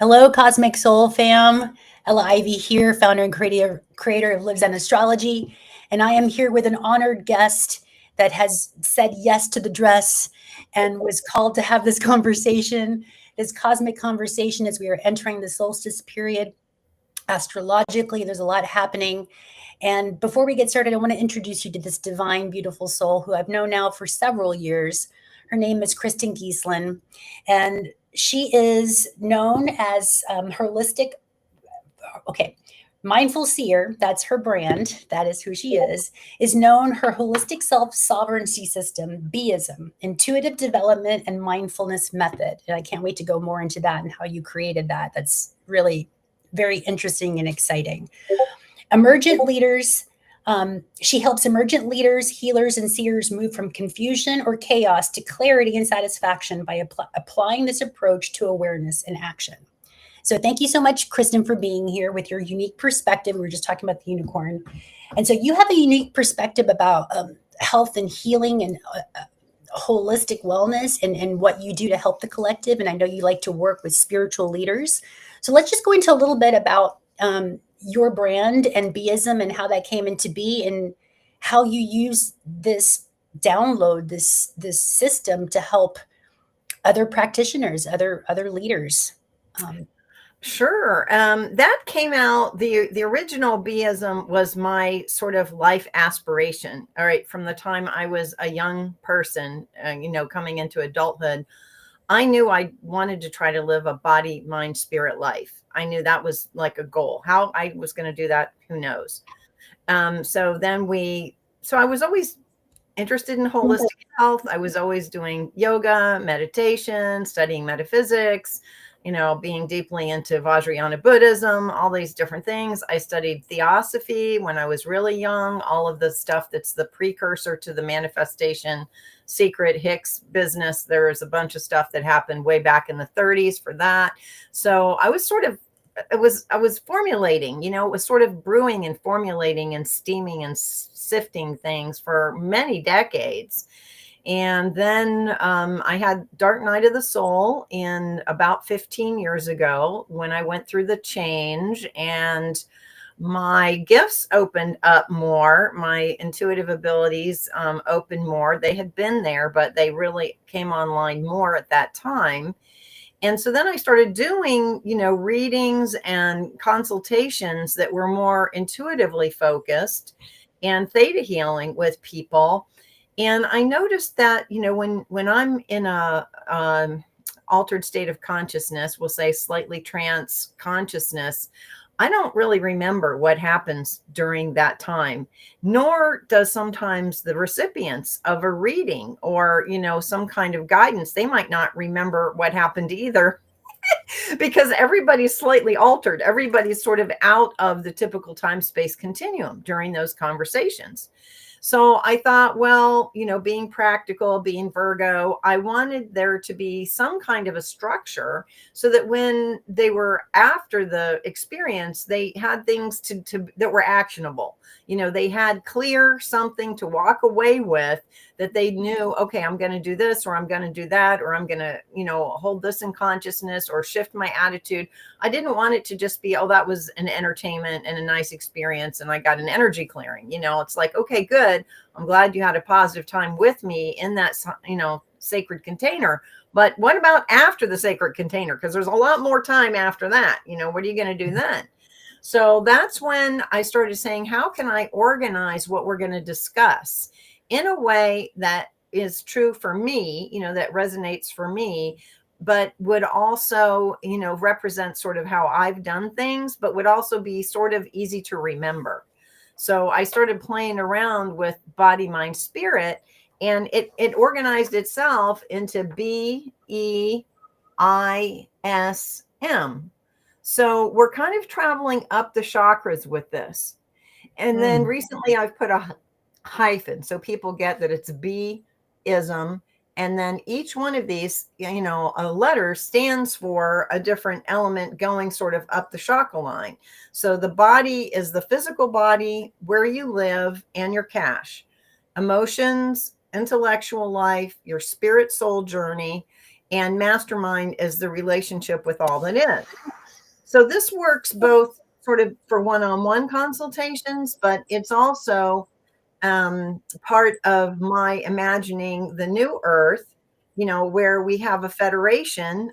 Hello, Cosmic Soul fam. Ella Ivy here, founder and creator of Livzenastrology. And I am here with an honored guest that has said yes to the dress and was called to have this conversation, this cosmic conversation as we are entering the solstice period. Astrologically, there's a lot happening. And before we get started, I want to introduce you to this divine, beautiful soul who I've known now for several years. Her name is Kristin Geeslin, and she is known as holistic. Okay, mindful seer. That's her brand. That is who she is. Is known her holistic self sovereignty system, B.E.I.S.M, intuitive development and mindfulness method. And I can't wait to go more into that and how you created that. That's really very interesting and exciting. Emergent leaders. She helps emergent leaders, healers, and seers move from confusion or chaos to clarity and satisfaction by applying this approach to awareness and action. So thank you so much, Kristin, for being here with your unique perspective. We were just talking about the unicorn. And so you have a unique perspective about health and healing and holistic wellness and what you do to help the collective. And I know you like to work with spiritual leaders. So let's just go into a little bit about your brand and B.E.I.S.M and how that came into be and how you use this download, this system to help other practitioners, other leaders. Sure. That came out, the original B.E.I.S.M was my sort of life aspiration. All right. From the time I was a young person, coming into adulthood, I knew I wanted to try to live a body, mind, spirit life. I knew that was like a goal. How I was going to do that, who knows? So I was always interested in holistic health. I was always doing yoga, meditation, studying metaphysics, being deeply into Vajrayana Buddhism, all these different things. I studied theosophy when I was really young, all of the stuff that's the precursor to the manifestation secret Hicks business. There was a bunch of stuff that happened way back in the 30s for that. So I was I was formulating, it was sort of brewing and formulating and steaming and sifting things for many decades. And then I had Dark Night of the Soul in about 15 years ago when I went through the change and my gifts opened up more. My intuitive abilities opened more. They had been there, but they really came online more at that time. And so then I started doing, readings and consultations that were more intuitively focused and theta healing with people. And I noticed that, when I'm in a altered state of consciousness, we'll say slightly trance consciousness, I don't really remember what happens during that time, nor does sometimes the recipients of a reading or, some kind of guidance. They might not remember what happened either because everybody's slightly altered. Everybody's sort of out of the typical time-space continuum during those conversations. So I thought, well, being practical, being Virgo, I wanted there to be some kind of a structure so that when they were after the experience, they had things that were actionable. They had clear something to walk away with that they knew, okay, I'm going to do this, or I'm going to do that, or I'm going to, hold this in consciousness or shift my attitude. I didn't want it to just be, oh, that was an entertainment and a nice experience and I got an energy clearing. It's like, okay, good. I'm glad you had a positive time with me in that, sacred container. But what about after the sacred container? Because there's a lot more time after that. What are you going to do then? So that's when I started saying, how can I organize what we're going to discuss in a way that is true for me, that resonates for me, but would also, represent sort of how I've done things, but would also be sort of easy to remember. So I started playing around with body, mind, spirit, and it organized itself into B.E.I.S.M. So we're kind of traveling up the chakras with this. And then recently I've put a hyphen so people get that it's B-ism. And then each one of these, a letter stands for a different element going sort of up the chakra line. So the body is the physical body, where you live, and your cash, emotions, intellectual life, your spirit soul journey, and mastermind is the relationship with all that is. So this works both sort of for one-on-one consultations, but it's also part of my imagining the new Earth, where we have a federation,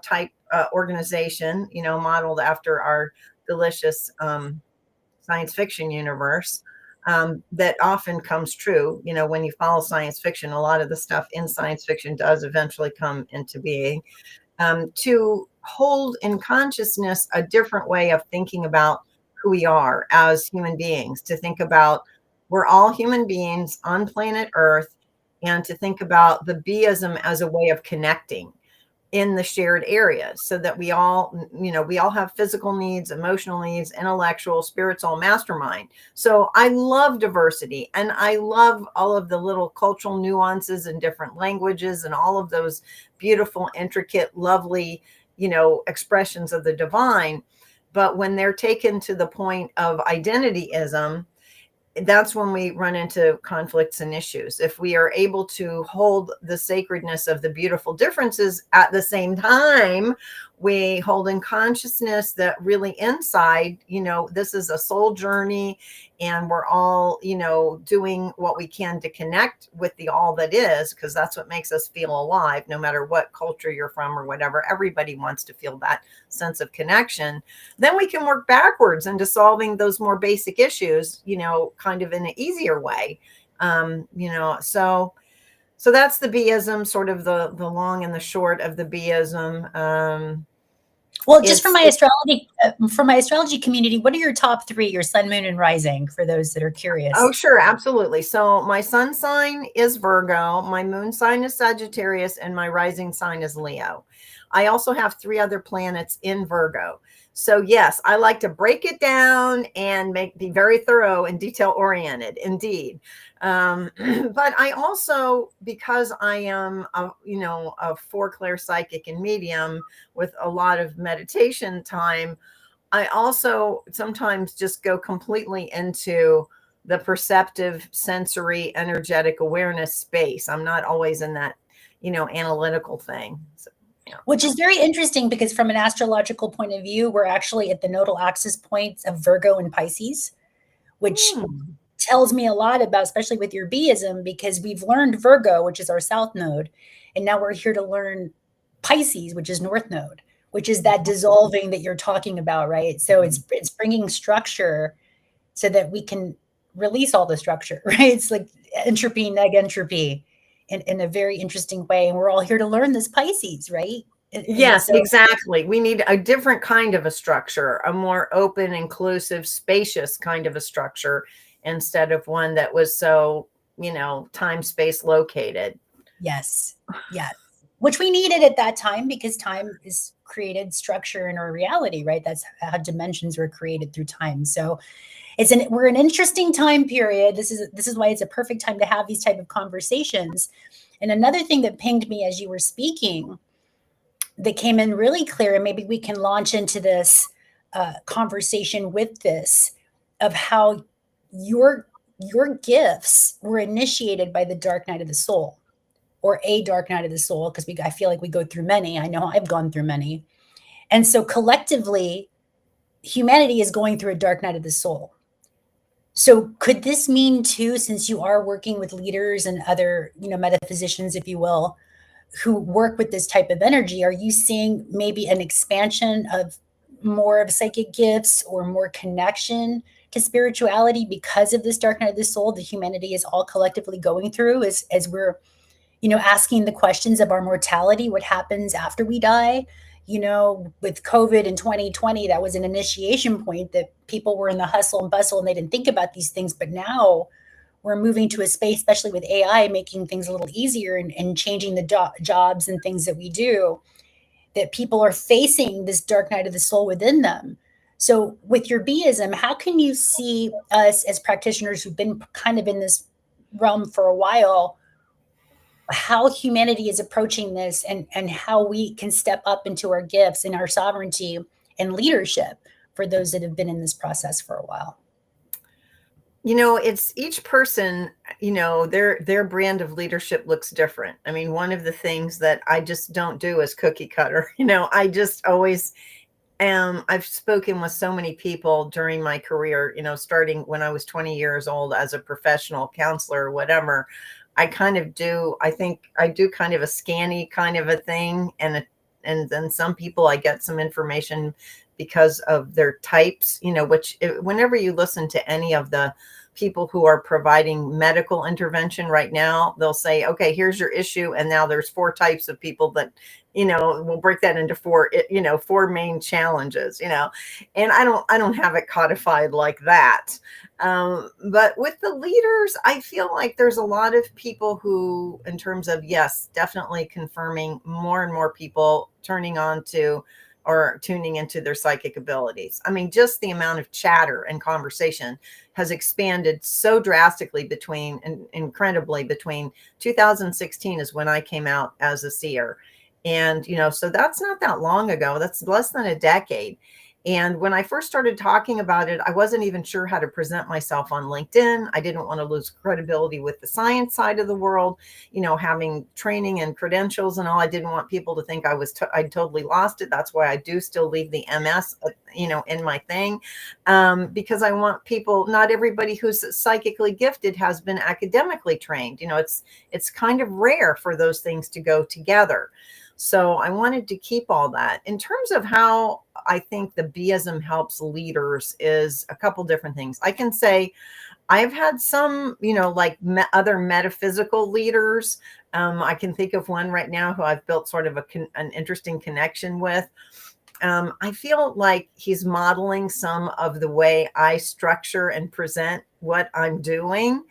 type organization, modeled after our delicious science fiction universe. That often comes true. When you follow science fiction, a lot of the stuff in science fiction does eventually come into being. To hold in consciousness a different way of thinking about who we are as human beings, to think about we're all human beings on planet Earth, and to think about the B.E.I.S.M as a way of connecting in the shared areas, so that we all have physical needs, emotional needs, intellectual, spiritual, mastermind. So I love diversity, and I love all of the little cultural nuances and different languages and all of those beautiful, intricate, lovely, expressions of the divine. But when they're taken to the point of identityism, that's when we run into conflicts and issues. If we are able to hold the sacredness of the beautiful differences at the same time, we hold in consciousness that really inside, this is a soul journey, and we're all, doing what we can to connect with the all that is, because that's what makes us feel alive, no matter what culture you're from or whatever. Everybody wants to feel that sense of connection. Then we can work backwards into solving those more basic issues, kind of in an easier way. So that's the B.E.I.S.M, sort of the long and the short of the B.E.I.S.M. Well, just for my astrology community, what are your top three, your sun, moon, and rising, for those that are curious? Oh, sure. Absolutely. So my sun sign is Virgo, my moon sign is Sagittarius, and my rising sign is Leo. I also have 3 other planets in Virgo. So yes, I like to break it down and be very thorough and detail oriented, indeed. But I also, because I am a 4 psychic and medium with a lot of meditation time, I also sometimes just go completely into the perceptive, sensory, energetic awareness space. I'm not always in that, analytical thing. So, Which is very interesting, because from an astrological point of view, we're actually at the nodal axis points of Virgo and Pisces, which tells me a lot about, especially with your B.E.I.S.M, because we've learned Virgo, which is our south node, and now we're here to learn Pisces, which is north node, which is that dissolving that you're talking about, right? So it's bringing structure so that we can release all the structure, right? It's like entropy, neg entropy, in a very interesting way. And we're all here to learn this Pisces, right? Yes, exactly. We need a different kind of a structure, a more open, inclusive, spacious kind of a structure, instead of one that was so, time, space located. Yes. Yes. Which we needed at that time, because time is created structure in our reality, right? That's how dimensions were created, through time. So we're an interesting time period. This is why it's a perfect time to have these type of conversations. And another thing that pinged me as you were speaking, that came in really clear, and maybe we can launch into this conversation with this, of how your gifts were initiated by the dark night of the soul, or a dark night of the soul, because I feel like we go through many. I know I've gone through many. And so collectively, humanity is going through a dark night of the soul. So could this mean too, since you are working with leaders and other, metaphysicians, if you will, who work with this type of energy, are you seeing maybe an expansion of more of psychic gifts, or more connection to spirituality, because of this dark night of the soul that humanity is all collectively going through, as we're, asking the questions of our mortality, what happens after we die? With COVID in 2020, that was an initiation point, that people were in the hustle and bustle and they didn't think about these things. But now we're moving to a space, especially with AI, making things a little easier, and changing the jobs and things that we do, that people are facing this dark night of the soul within them. So with your B.E.I.S.M, how can you see us as practitioners who've been kind of in this realm for a while, how humanity is approaching this, and how we can step up into our gifts and our sovereignty and leadership, for those that have been in this process for a while? It's each person, their brand of leadership looks different. I mean, one of the things that I just don't do is cookie cutter. I just always I've spoken with so many people during my career, starting when I was 20 years old as a professional counselor or whatever. I think I do kind of a scanny kind of a thing. And then some people I get some information because of their types, whenever you listen to any of the people who are providing medical intervention right now, they'll say, okay, here's your issue. And now there's 4 types of people that, we'll break that into 4 main challenges, and I don't have it codified like that. But with the leaders, I feel like there's a lot of people who, in terms of, yes, definitely confirming more and more people turning on to or tuning into their psychic abilities. I mean, just the amount of chatter and conversation has expanded so drastically incredibly between 2016 is when I came out as a seer. And, so that's not that long ago. That's less than a decade. And when I first started talking about it, I wasn't even sure how to present myself on LinkedIn. I didn't want to lose credibility with the science side of the world, having training and credentials and all. I didn't want people to think I'd totally lost it. That's why I do still leave the MS, in my thing, because I want people, not everybody who's psychically gifted has been academically trained. It's kind of rare for those things to go together. So I wanted to keep all that. In terms of how I think the B.E.I.S.M helps leaders is a couple different things. I can say I've had some, like other metaphysical leaders. I can think of one right now who I've built sort of an interesting connection with. I feel like he's modeling some of the way I structure and present what I'm doing.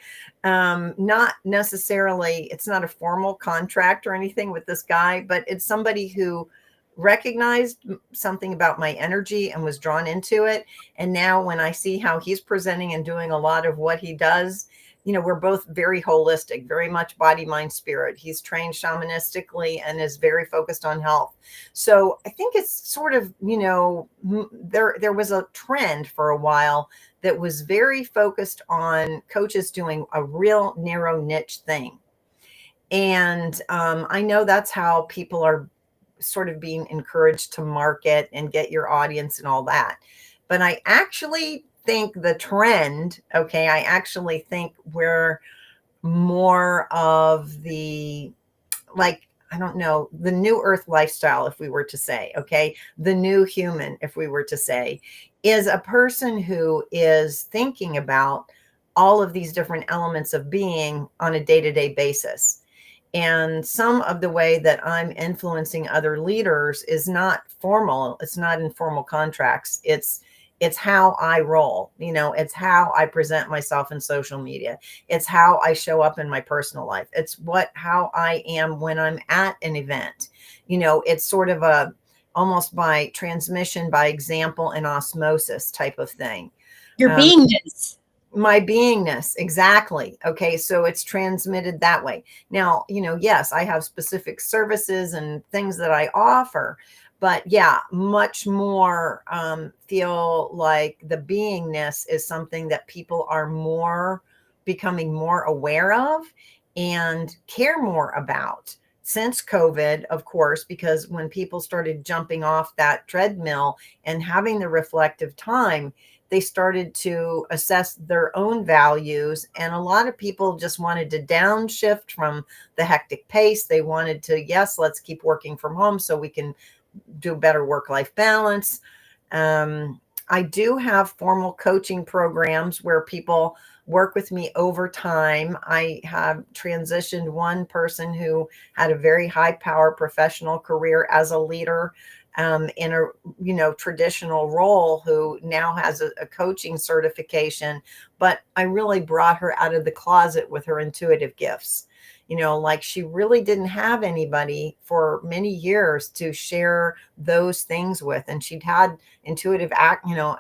Not necessarily, it's not a formal contract or anything with this guy, but it's somebody who recognized something about my energy and was drawn into it. And now when I see how he's presenting and doing a lot of what he does, we're both very holistic, very much body, mind, spirit. He's trained shamanistically and is very focused on health. So I think it's sort of, there was a trend for a while that was very focused on coaches doing a real narrow niche thing. And I know that's how people are sort of being encouraged to market and get your audience and all that. But I actually think the trend, okay, I actually think we're more of the, like, I don't know, the new earth lifestyle, if we were to say, okay, the new human, if we were to say, is a person who is thinking about all of these different elements of being on a day-to-day basis. And some of the way that I'm influencing other leaders is not formal. It's not in formal contracts. It's how I roll, it's how I present myself in social media. It's how I show up in my personal life. It's how I am when I'm at an event. It's sort of almost by transmission, by example and osmosis type of thing. Your beingness. My beingness, exactly. Okay, so it's transmitted that way. Now, yes, I have specific services and things that I offer, but yeah, much more feel like the beingness is something that people are becoming more aware of and care more about since COVID, of course, because when people started jumping off that treadmill and having the reflective time, they started to assess their own values. And a lot of people just wanted to downshift from the hectic pace. They wanted to, yes, let's keep working from home so we can do better work-life balance. I do have formal coaching programs where people work with me over time. I have transitioned one person who had a very high power professional career as a leader in a traditional role, who now has a coaching certification, but I really brought her out of the closet with her intuitive gifts. Like she really didn't have anybody for many years to share those things with. And she'd had intuitive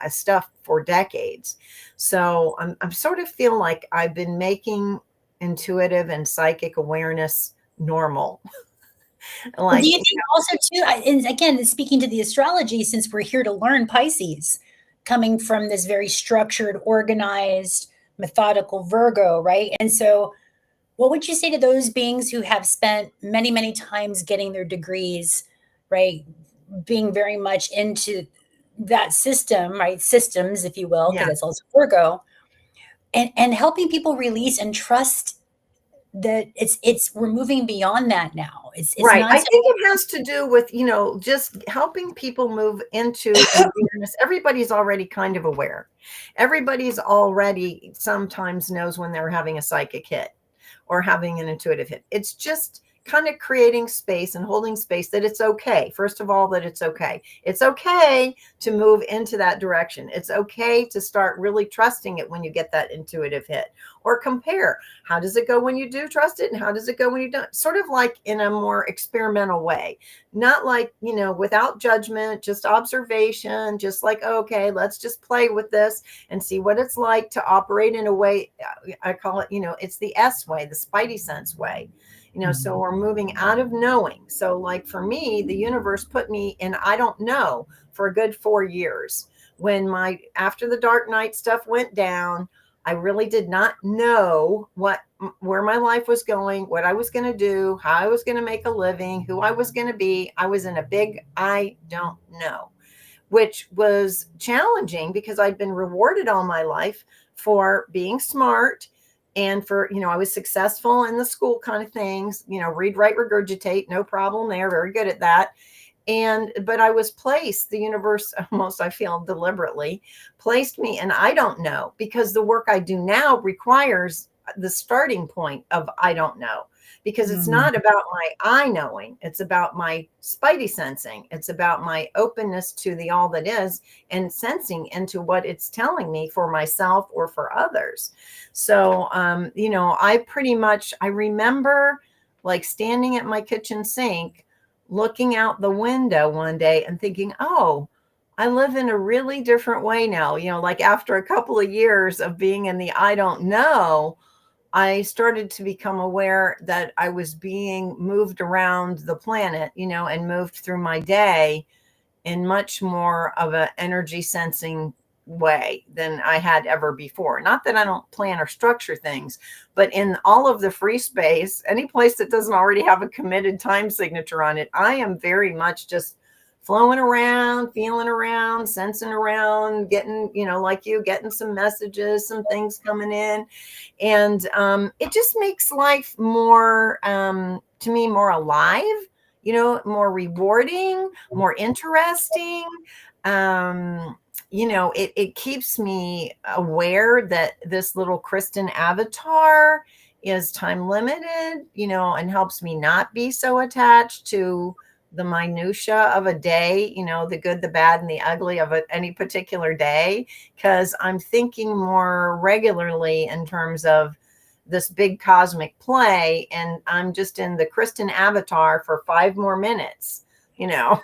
stuff for decades. So I'm sort of feel like I've been making intuitive and psychic awareness normal. Well, do you think also too, and again, speaking to the astrology, since we're here to learn Pisces, coming from this very structured, organized, methodical Virgo, right? And so what would you say to those beings who have spent many, many times getting their degrees, right? Being very much into that system, right? Systems, if you will, because Yeah. it's also Virgo, and helping people release and trust that it's we're moving beyond that now. It's Right. not I so think it has to do with, just helping people move into an awareness. Everybody's already kind of aware. Everybody's already sometimes knows when they're having a psychic hit or having an intuitive hit. It's just kind of creating space and holding space that it's okay. First of all, that it's okay. It's okay to move into that direction. It's okay to start really trusting it when you get that intuitive hit, or compare. How does it go when you do trust it? And how does it go when you don't? Sort of like in a more experimental way, not like, without judgment, just observation, just like, okay, let's just play with this and see what it's like to operate in a way. I call it, it's the S way, the spidey sense way. So we're moving out of knowing. So like for me, the universe put me in I don't know for a good 4 years. When after the dark night stuff went down, I really did not know where my life was going, what I was going to do, how I was going to make a living, who I was going to be. I was in a big I don't know, which was challenging because I'd been rewarded all my life for being smart and for, I was successful in the school kind of things, read, write, regurgitate, no problem there, very good at that. But I was placed, the universe almost, I feel deliberately placed me, and I don't know, because the work I do now requires the starting point of I don't know, because it's not about my I knowing, it's about my spidey sensing. It's about my openness to the all that is and sensing into what it's telling me for myself or for others. So, I remember like standing at my kitchen sink, looking out the window one day and thinking, oh, I live in a really different way now. Like after a couple of years of being in the I don't know, I started to become aware that I was being moved around the planet, and moved through my day in much more of an energy sensing way than I had ever before. Not that I don't plan or structure things, but in all of the free space, any place that doesn't already have a committed time signature on it, I am very much just flowing around, feeling around, sensing around, getting, like you, getting some messages, some things coming in. And it just makes life more, to me, more alive, more rewarding, more interesting. It keeps me aware that this little Kristin avatar is time limited, and helps me not be so attached to the minutia of a day, the good, the bad, and the ugly of any particular day, because I'm thinking more regularly in terms of this big cosmic play, and I'm just in the Kristin avatar for 5 more minutes, So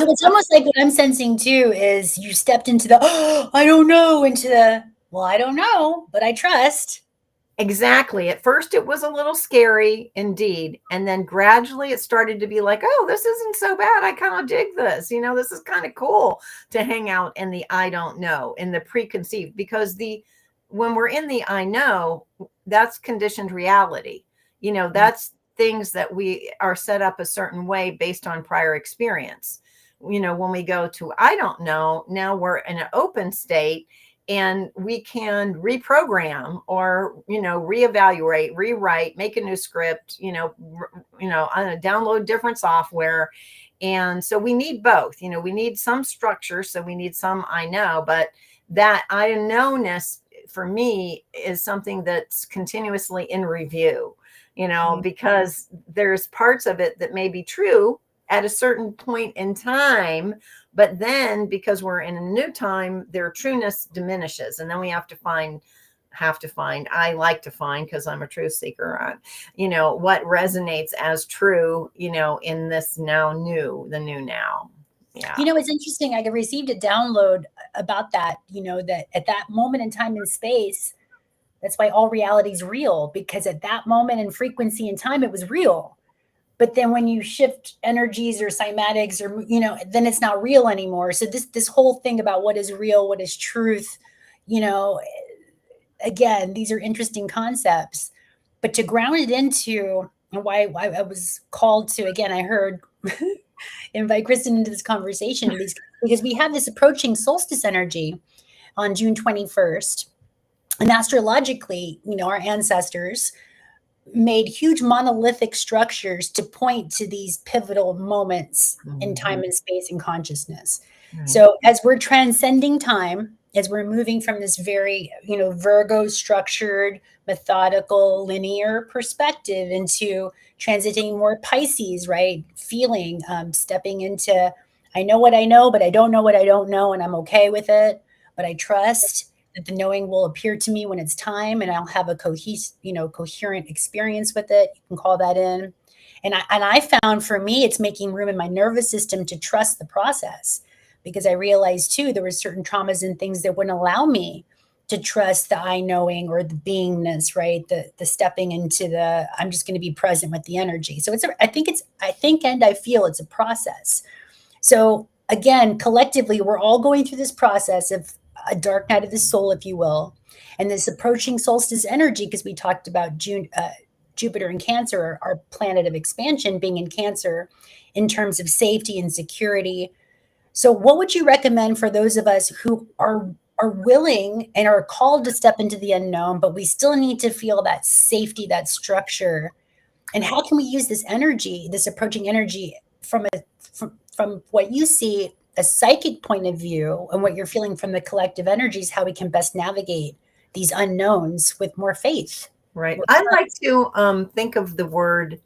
it's almost like what I'm sensing too is you stepped into the I don't know, into the well, I don't know, but I trust. Exactly. At first, it was a little scary indeed. And then gradually it started to be like, oh, this isn't so bad. I kind of dig this. This is kind of cool to hang out in the I don't know, in the preconceived, because when we're in the I know, that's conditioned reality. That's things that we are set up a certain way based on prior experience. When we go to I don't know, now we're in an open state, and we can reprogram or reevaluate, rewrite, make a new script, download different software. And so we need both. We need some structure, so we need some I know, but that I knowness for me is something that's continuously in review, because there's parts of it that may be true at a certain point in time, but then because we're in a new time, their trueness diminishes. And then we have to find, I like to find, because I'm a truth seeker, what resonates as true, in this the new now. Yeah. It's interesting. I received a download about that, that at that moment in time and space, that's why all reality is real, because at that moment in frequency and time, it was real. But then when you shift energies or cymatics or, then it's not real anymore. So this whole thing about what is real, what is truth, again, these are interesting concepts, but to ground it into, and why I was called to, again, I heard invite Kristin into this conversation because we have this approaching solstice energy on June 21st. And astrologically, our ancestors made huge monolithic structures to point to these pivotal moments in time and space and consciousness. Right. So as we're transcending time, as we're moving from this very, Virgo structured, methodical, linear perspective into transiting more Pisces, right? Feeling, stepping into, I know what I know, but I don't know what I don't know, and I'm okay with it, but I trust that the knowing will appear to me when it's time, and I'll have a coherent experience with it. You can call that in. And I found for me, it's making room in my nervous system to trust the process, because I realized too, there were certain traumas and things that wouldn't allow me to trust the I knowing or the beingness, right? The stepping into the, I'm just going to be present with the energy. So I think and I feel it's a process. So again, collectively, we're all going through this process of a dark night of the soul, if you will, and this approaching solstice energy, because we talked about Jupiter in Cancer, our planet of expansion, being in Cancer in terms of safety and security. So what would you recommend for those of us who are willing and are called to step into the unknown, but we still need to feel that safety, that structure? And how can we use this energy, this approaching energy, from what you see, a psychic point of view, and what you're feeling from the collective energies, how we can best navigate these unknowns with more faith? Right. I like to think of the word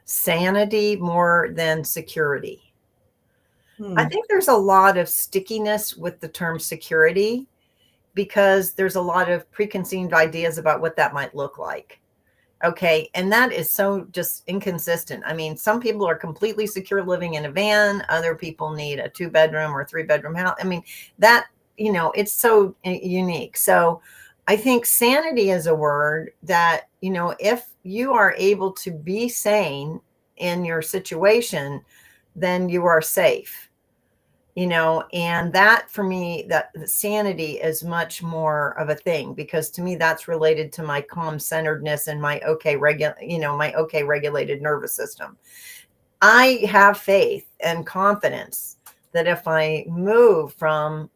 sanity more than security. I think there's a lot of stickiness with the term security because there's a lot of preconceived ideas about what that might look like. Okay. And that is so just inconsistent. I mean, some people are completely secure living in a van. Other people need a 2-bedroom or 3-bedroom house. I mean, that, it's so unique. So I think sanity is a word that, if you are able to be sane in your situation, then you are safe. And that for me, that sanity is much more of a thing, because to me, that's related to my calm centeredness and my regulated nervous system. I have faith and confidence that if I move from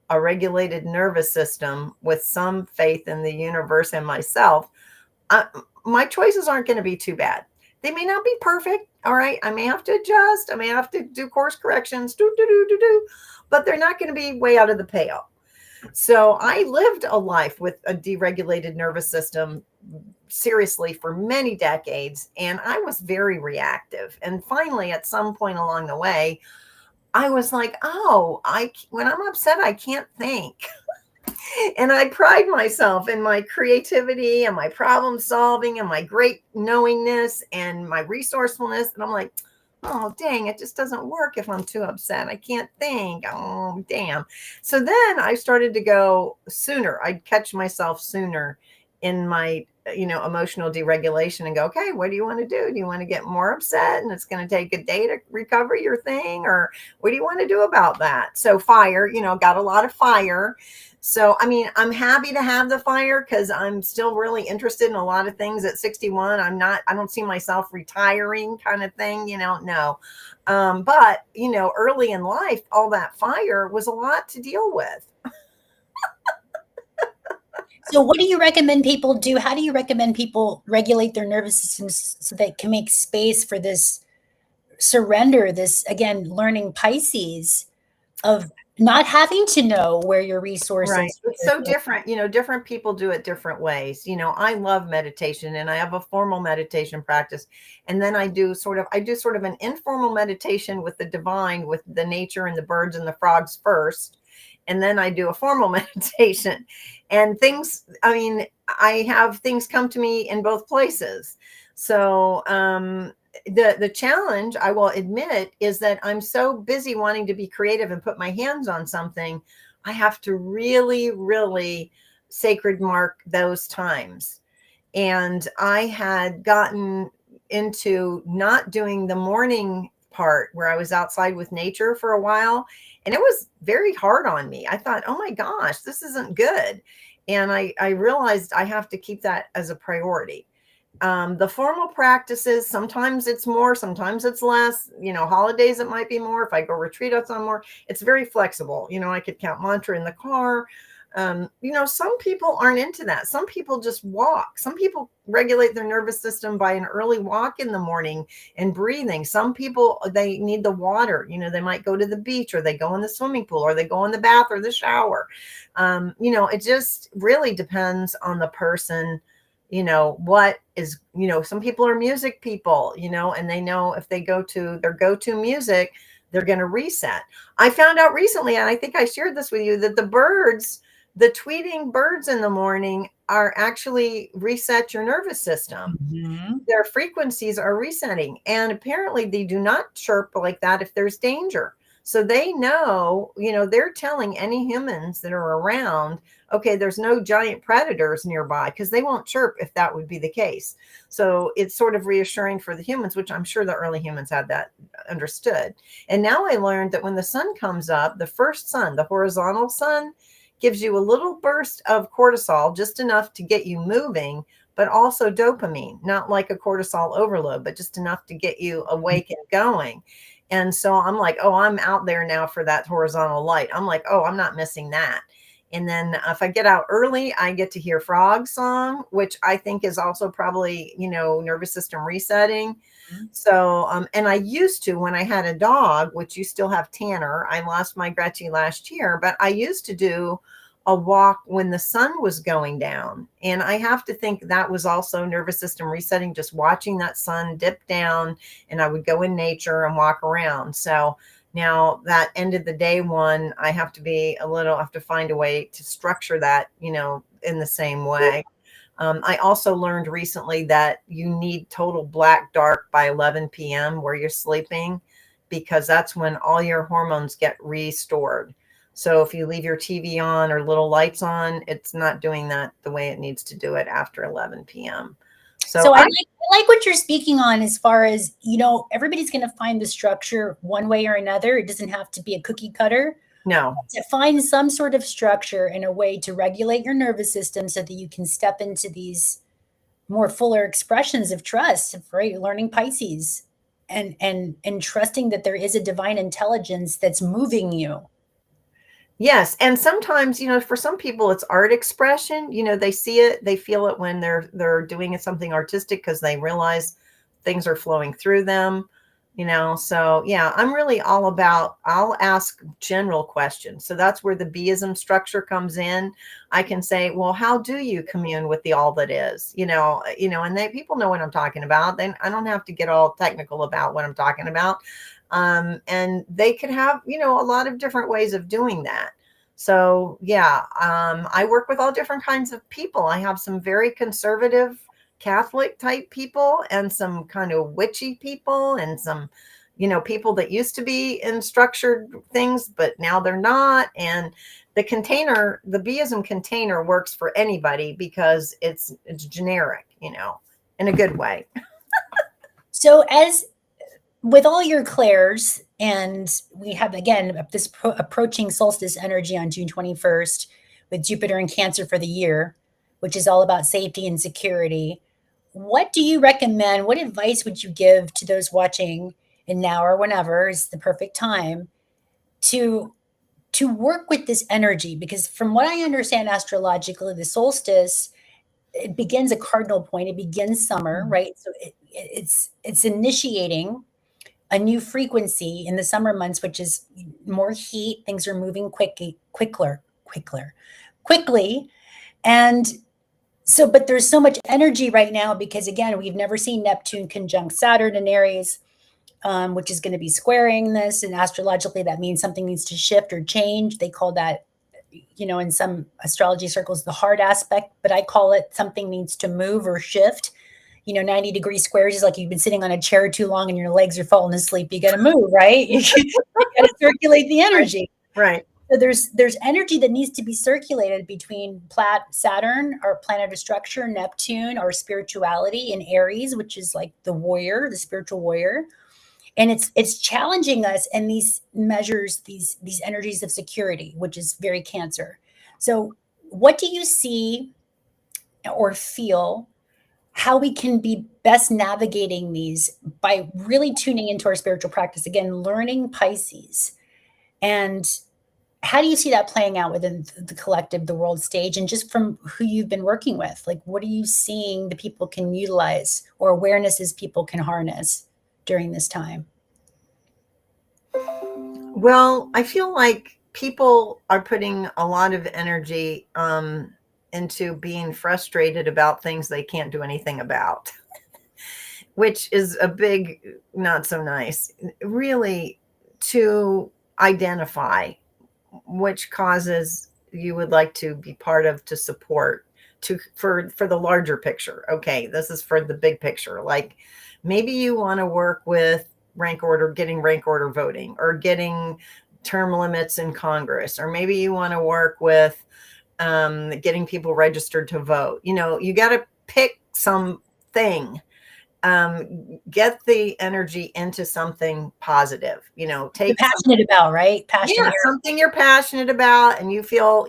a regulated nervous system with some faith in the universe and myself, my choices aren't going to be too bad. They may not be perfect. All right. I may have to adjust. I may have to do course corrections, but they're not going to be way out of the pale. So I lived a life with a deregulated nervous system, seriously, for many decades. And I was very reactive. And finally, at some point along the way, I was like, when I'm upset, I can't think. And I pride myself in my creativity and my problem solving and my great knowingness and my resourcefulness. And I'm like, oh, dang, it just doesn't work if I'm too upset. I can't think. Oh, damn. So then I started to go sooner. I'd catch myself sooner in my, emotional deregulation and go, okay, what do you want to do? Do you want to get more upset and it's going to take a day to recover your thing? Or what do you want to do about that? So fire, got a lot of fire. So, I mean, I'm happy to have the fire because I'm still really interested in a lot of things at 61. I don't see myself retiring kind of thing, no. But, early in life, all that fire was a lot to deal with. So what do you recommend people do? How do you recommend people regulate their nervous systems so they can make space for this surrender, this, again, learning Pisces of not having to know where your resources. Right. It's so different. Different people do it different ways. I love meditation and I have a formal meditation practice. And then I do sort of an informal meditation with the divine, with the nature and the birds and the frogs first. And then I do a formal meditation and I have things come to me in both places. So, the challenge, I will admit, is that I'm so busy wanting to be creative and put my hands on something. I have to really, really sacred mark those times. And I had gotten into not doing the morning part where I was outside with nature for a while. And it was very hard on me. I thought, oh my gosh, this isn't good. And I realized I have to keep that as a priority. The formal practices, sometimes it's more, sometimes it's less. Holidays, it might be more. If I go retreat, it's on more. It's very flexible. I could count mantra in the car. Some people aren't into that. Some people just walk. Some people regulate their nervous system by an early walk in the morning and breathing. Some people, they need the water. They might go to the beach, or they go in the swimming pool, or they go in the bath or the shower. It just really depends on the person. What is, some people are music people, and they know if they go to their go-to music, they're going to reset. I found out recently, and I think I shared this with you, that the tweeting birds in the morning are actually reset your nervous system. Mm-hmm. Their frequencies are resetting. And apparently they do not chirp like that if there's danger. So they know, they're telling any humans that are around, okay, there's no giant predators nearby, because they won't chirp if that would be the case. So it's sort of reassuring for the humans, which I'm sure the early humans had that understood. And now I learned that when the sun comes up, the first sun, the horizontal sun, gives you a little burst of cortisol, just enough to get you moving, but also dopamine, not like a cortisol overload, but just enough to get you awake and going. And so I'm like, oh, I'm out there now for that horizontal light. I'm like, oh, I'm not missing that. And then if I get out early, I get to hear frog song, which I think is also probably, nervous system resetting. So, and I used to, when I had a dog, which you still have Tanner, I lost my Gretchen last year, but I used to do a walk when the sun was going down. And I have to think that was also nervous system resetting, just watching that sun dip down, and I would go in nature and walk around. So now that end of the day one, I have to find a way to structure that, in the same way. I also learned recently that you need total black dark by 11 p.m. where you're sleeping, because that's when all your hormones get restored. So if you leave your TV on or little lights on, it's not doing that the way it needs to do it after 11 p.m. So I like what you're speaking on, as far as, everybody's going to find the structure one way or another. It doesn't have to be a cookie cutter. No. To find some sort of structure and a way to regulate your nervous system so that you can step into these more fuller expressions of trust, right? Learning Pisces and trusting that there is a divine intelligence that's moving you. Yes. And sometimes, for some people it's art expression. They see it, they feel it when they're doing something artistic, because they realize things are flowing through them. So yeah, I'm really all about, I'll ask general questions. So that's where the B.E.I.S.M structure comes in. I can say, well, how do you commune with the all that is, and people know what I'm talking about. Then I don't have to get all technical about what I'm talking about. And they could have, a lot of different ways of doing that. So yeah, I work with all different kinds of people. I have some very conservative Catholic type people, and some kind of witchy people, and some, people that used to be in structured things, but now they're not. And the B.E.I.S.M container works for anybody, because it's generic, in a good way. So as with all your clairs, and we have, again, this approaching solstice energy on June 21st with Jupiter in Cancer for the year, which is all about safety and security. What do you recommend? What advice would you give to those watching, and now or whenever is the perfect time to work with this energy? Because from what I understand astrologically, the solstice, it begins a cardinal point. It begins summer, right? So it's initiating a new frequency in the summer months, which is more heat. Things are moving quickly. And so, but there's so much energy right now, because again, we've never seen Neptune conjunct Saturn in Aries, which is going to be squaring this. And astrologically, that means something needs to shift or change. They call that, in some astrology circles, the hard aspect, but I call it something needs to move or shift. 90-degree squares is like you've been sitting on a chair too long and your legs are falling asleep. You got to move, right? You got to circulate the energy. Right. So there's energy that needs to be circulated between Saturn, our planet of structure, Neptune, our spirituality, and Aries, which is like the warrior, the spiritual warrior. And it's challenging us in these measures, these energies of security, which is very Cancer. So what do you see or feel how we can be best navigating these by really tuning into our spiritual practice? Again, learning Pisces. And how do you see that playing out within the collective, the world stage, and just from who you've been working with? Like, what are you seeing the people can utilize or awarenesses people can harness during this time? Well, I feel like people are putting a lot of energy into being frustrated about things they can't do anything about, which is a big, not so nice, really, to identify which causes you would like to be part of, to support, to for the larger picture. Okay, this is for the big picture. Like maybe you want to work with getting rank order voting, or getting term limits in Congress, or maybe you want to work with getting people registered to vote. You got to pick something. Get the energy into something positive. You're Take passionate about, right? yeah, Passionate. something you're passionate about, and you feel,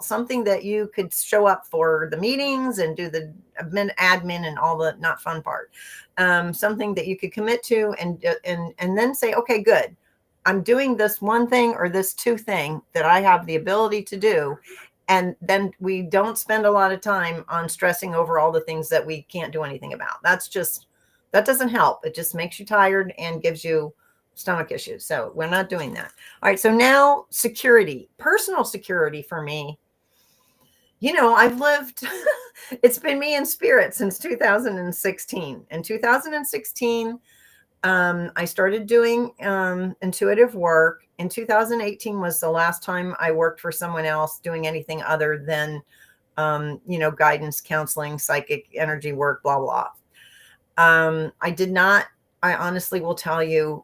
something that you could show up for the meetings and do the admin and all the not fun part. Something that you could commit to, and then say, okay, good. I'm doing this one thing or this two thing that I have the ability to do. And then we don't spend a lot of time on stressing over all the things that we can't do anything about. That doesn't help. It just makes you tired and gives you stomach issues. So we're not doing that. All right. So now security, personal security for me. I've lived, it's been me in spirit since 2016. In 2016, I started doing intuitive work. In 2018 was the last time I worked for someone else doing anything other than, guidance, counseling, psychic energy work, blah, blah. I honestly will tell you,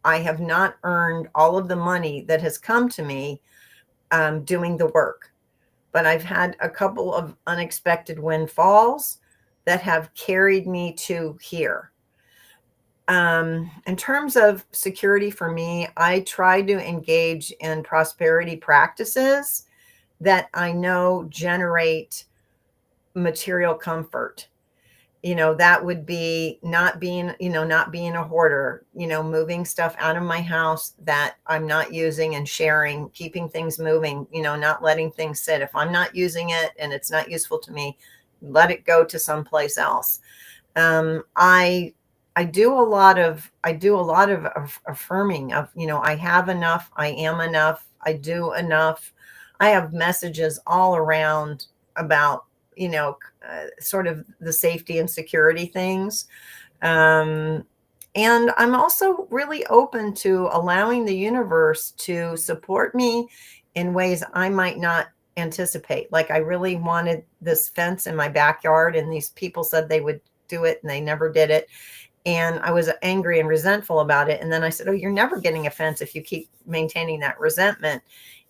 I have not earned all of the money that has come to me doing the work, but I've had a couple of unexpected windfalls that have carried me to here. In terms of security for me, I try to engage in prosperity practices that I know generate material comfort. That would be not being a hoarder, moving stuff out of my house that I'm not using and sharing, keeping things moving, not letting things sit. If I'm not using it and it's not useful to me, let it go to someplace else. I do a lot of affirming of, I have enough, I am enough, I do enough. I have messages all around about, sort of the safety and security things. And I'm also really open to allowing the universe to support me in ways I might not anticipate. Like I really wanted this fence in my backyard, and these people said they would do it and they never did it. And I was angry and resentful about it. And then I said, oh, you're never getting a fence if you keep maintaining that resentment.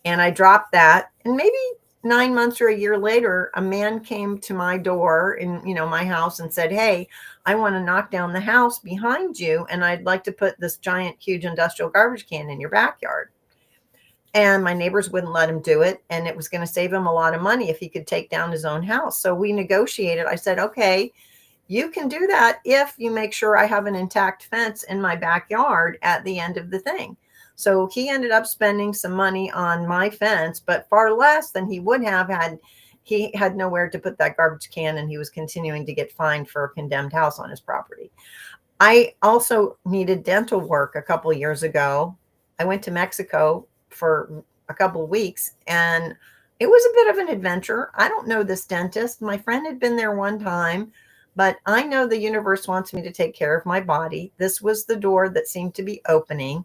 And I dropped that. And maybe 9 months or a year later, a man came to my door in, my house and said, hey, I want to knock down the house behind you, and I'd like to put this giant, huge industrial garbage can in your backyard. And my neighbors wouldn't let him do it. And it was going to save him a lot of money if he could take down his own house. So we negotiated. I said, okay, you can do that if you make sure I have an intact fence in my backyard at the end of the thing. So he ended up spending some money on my fence, but far less than he would have had he had nowhere to put that garbage can, and he was continuing to get fined for a condemned house on his property. I also needed dental work a couple of years ago. I went to Mexico for a couple of weeks, and it was a bit of an adventure. I don't know this dentist. My friend had been there one time, but I know the universe wants me to take care of my body. This was the door that seemed to be opening.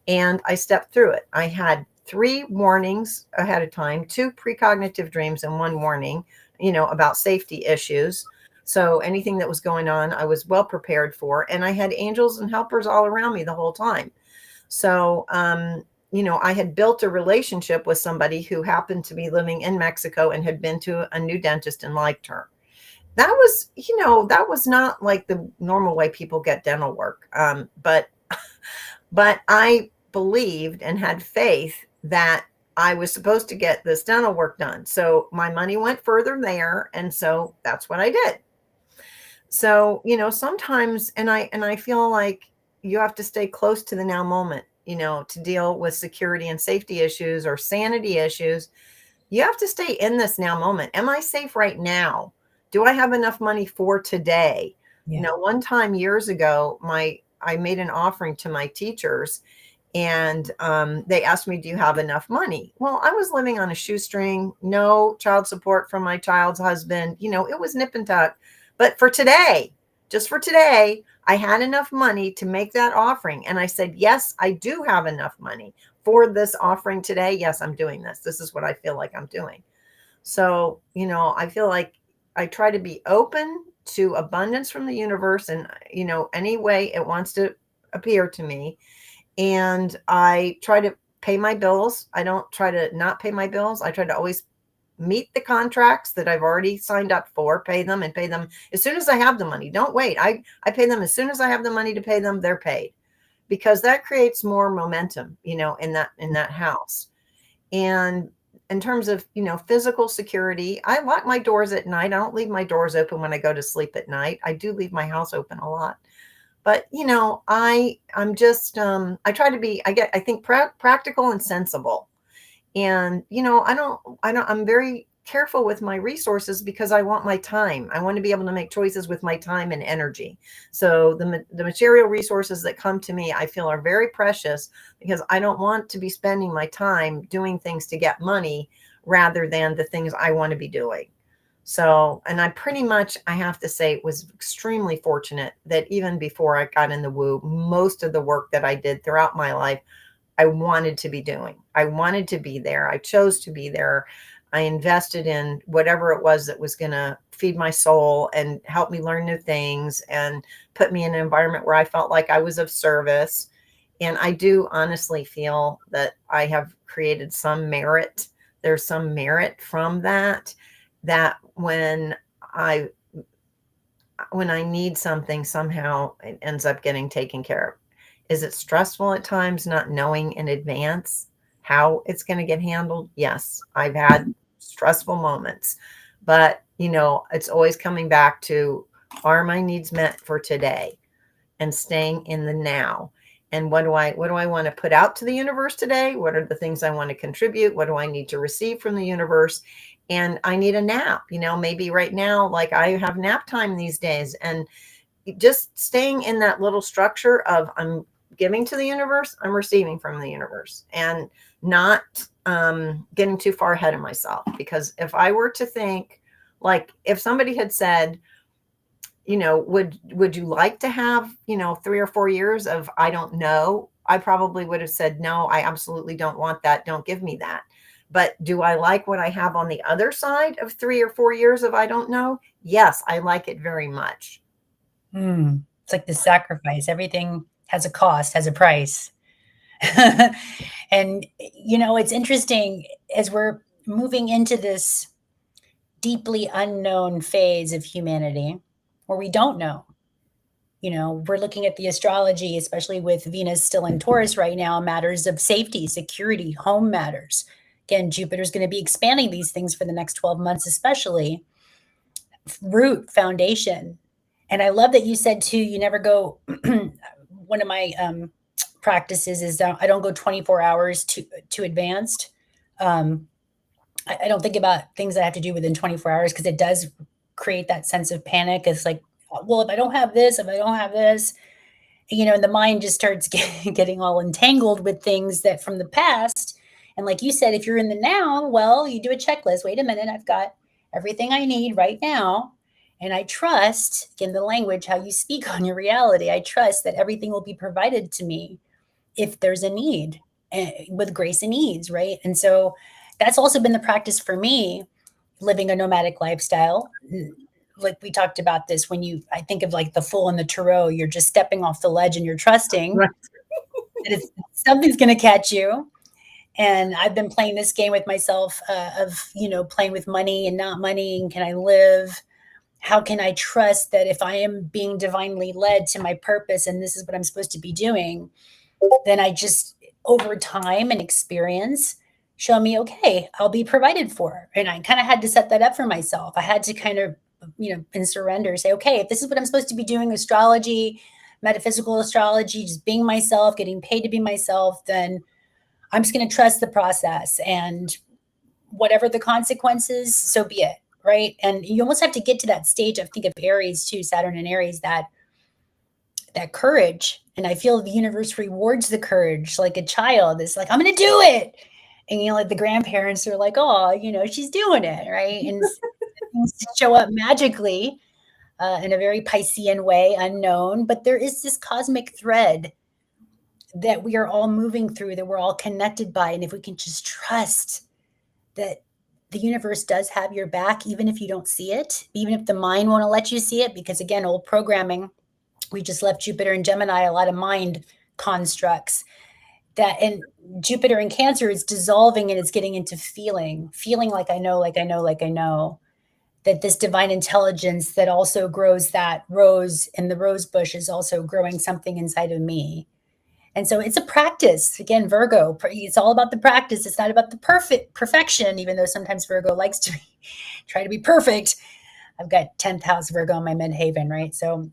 And I stepped through it. I had 3 warnings ahead of time, 2 precognitive dreams and 1 warning, about safety issues. So anything that was going on, I was well prepared for. And I had angels and helpers all around me the whole time. So, I had built a relationship with somebody who happened to be living in Mexico and had been to a new dentist and liked her. That was not like the normal way people get dental work. But I believed and had faith that I was supposed to get this dental work done. So my money went further there. And so that's what I did. So, sometimes, and I feel like you have to stay close to the now moment, to deal with security and safety issues or sanity issues. You have to stay in this now moment. Am I safe right now? Do I have enough money for today? Yeah. One time years ago, I made an offering to my teachers, and they asked me, do you have enough money? Well, I was living on a shoestring, no child support from my child's husband. It was nip and tuck. But for today, just for today, I had enough money to make that offering. And I said, yes, I do have enough money for this offering today. Yes, I'm doing this. This is what I feel like I'm doing. So, I feel like I try to be open to abundance from the universe and, any way it wants to appear to me. And I try to pay my bills. I don't try to not pay my bills. I try to always meet the contracts that I've already signed up for, pay them as soon as I have the money. Don't wait. I pay them as soon as I have the money to pay them, they're paid, because that creates more momentum, in that house. And in terms of, physical security, I lock my doors at night. I don't leave my doors open when I go to sleep at night. I do leave my house open a lot. But, I'm just, I try to be, I think practical and sensible. And, I'm very careful with my resources because I want my time. I want to be able to make choices with my time and energy. So the material resources that come to me, I feel are very precious, because I don't want to be spending my time doing things to get money rather than the things I want to be doing. So, and I pretty much, I have to say, was extremely fortunate that even before I got in the woo, most of the work that I did throughout my life, I wanted to be doing. I wanted to be there. I chose to be there. I invested in whatever it was that was going to feed my soul and help me learn new things and put me in an environment where I felt like I was of service. And I do honestly feel that I have created some merit. There's some merit from that I when I need something, somehow it ends up getting taken care of. Is it stressful at times not knowing in advance how it's going to get handled? Yes, I've had stressful moments, but it's always coming back to, are my needs met for today, and staying in the now. And what do I want to put out to the universe today? What are the things I want to contribute? What do I need to receive from the universe? And I need a nap, maybe right now, like I have nap time these days, and just staying in that little structure of, I'm giving to the universe, I'm receiving from the universe, and not getting too far ahead of myself. Because if I were to think, like, if somebody had said, would you like to have, 3 or 4 years of, I don't know, I probably would have said, no, I absolutely don't want that. Don't give me that. But do I like what I have on the other side of 3 or 4 years of I don't know? Yes, I like it very much. It's like the sacrifice. Everything has a cost, has a price. And, it's interesting as we're moving into this deeply unknown phase of humanity where we don't know. We're looking at the astrology, especially with Venus still in Taurus right now, matters of safety, security, home matters. Again, Jupiter's going to be expanding these things for the next 12 months, especially root, foundation. And I love that you said too, you never go, one of my practices is that I don't go 24 hours to advanced. I don't think about things that I have to do within 24 hours, because it does create that sense of panic. It's like, well, if I don't have this, and the mind just starts getting all entangled with things that from the past. And like you said, if you're in the now, well, you do a checklist. Wait a minute, I've got everything I need right now. And I trust, again, the language, how you speak on your reality. I trust that everything will be provided to me if there's a need, with grace and ease, right? And so that's also been the practice for me, living a nomadic lifestyle. Like we talked about this, I think of like the fool in the tarot, you're just stepping off the ledge and you're trusting Right. that something's going to catch you. And I've been playing this game with myself of, playing with money and not money. And can I live? How can I trust that if I am being divinely led to my purpose and this is what I'm supposed to be doing, then I just, over time and experience, show me, okay, I'll be provided for. And I kind of had to set that up for myself. I had to kind of, in surrender, say, okay, if this is what I'm supposed to be doing, astrology, metaphysical astrology, just being myself, getting paid to be myself, then I'm just going to trust the process, and whatever the consequences, so be it. Right. And you almost have to get to that stage, I think, of Aries too, Saturn and Aries, that courage. And I feel the universe rewards the courage like a child. It's like, I'm going to do it. And, like the grandparents are like, oh, she's doing it. Right. And things show up magically in a very Piscean way, unknown. But there is this cosmic thread that we are all moving through, that we're all connected by. And if we can just trust that the universe does have your back, even if you don't see it, even if the mind won't let you see it, because again, old programming, we just left Jupiter and Gemini, a lot of mind constructs that, and Jupiter in Cancer is dissolving and it's getting into feeling like I know, that this divine intelligence that also grows that rose in the rose bush is also growing something inside of me. And so it's a practice. Again, Virgo, it's all about the practice. It's not about the perfection, even though sometimes Virgo likes to try to be perfect. I've got 10th house Virgo in my midhaven, right? So,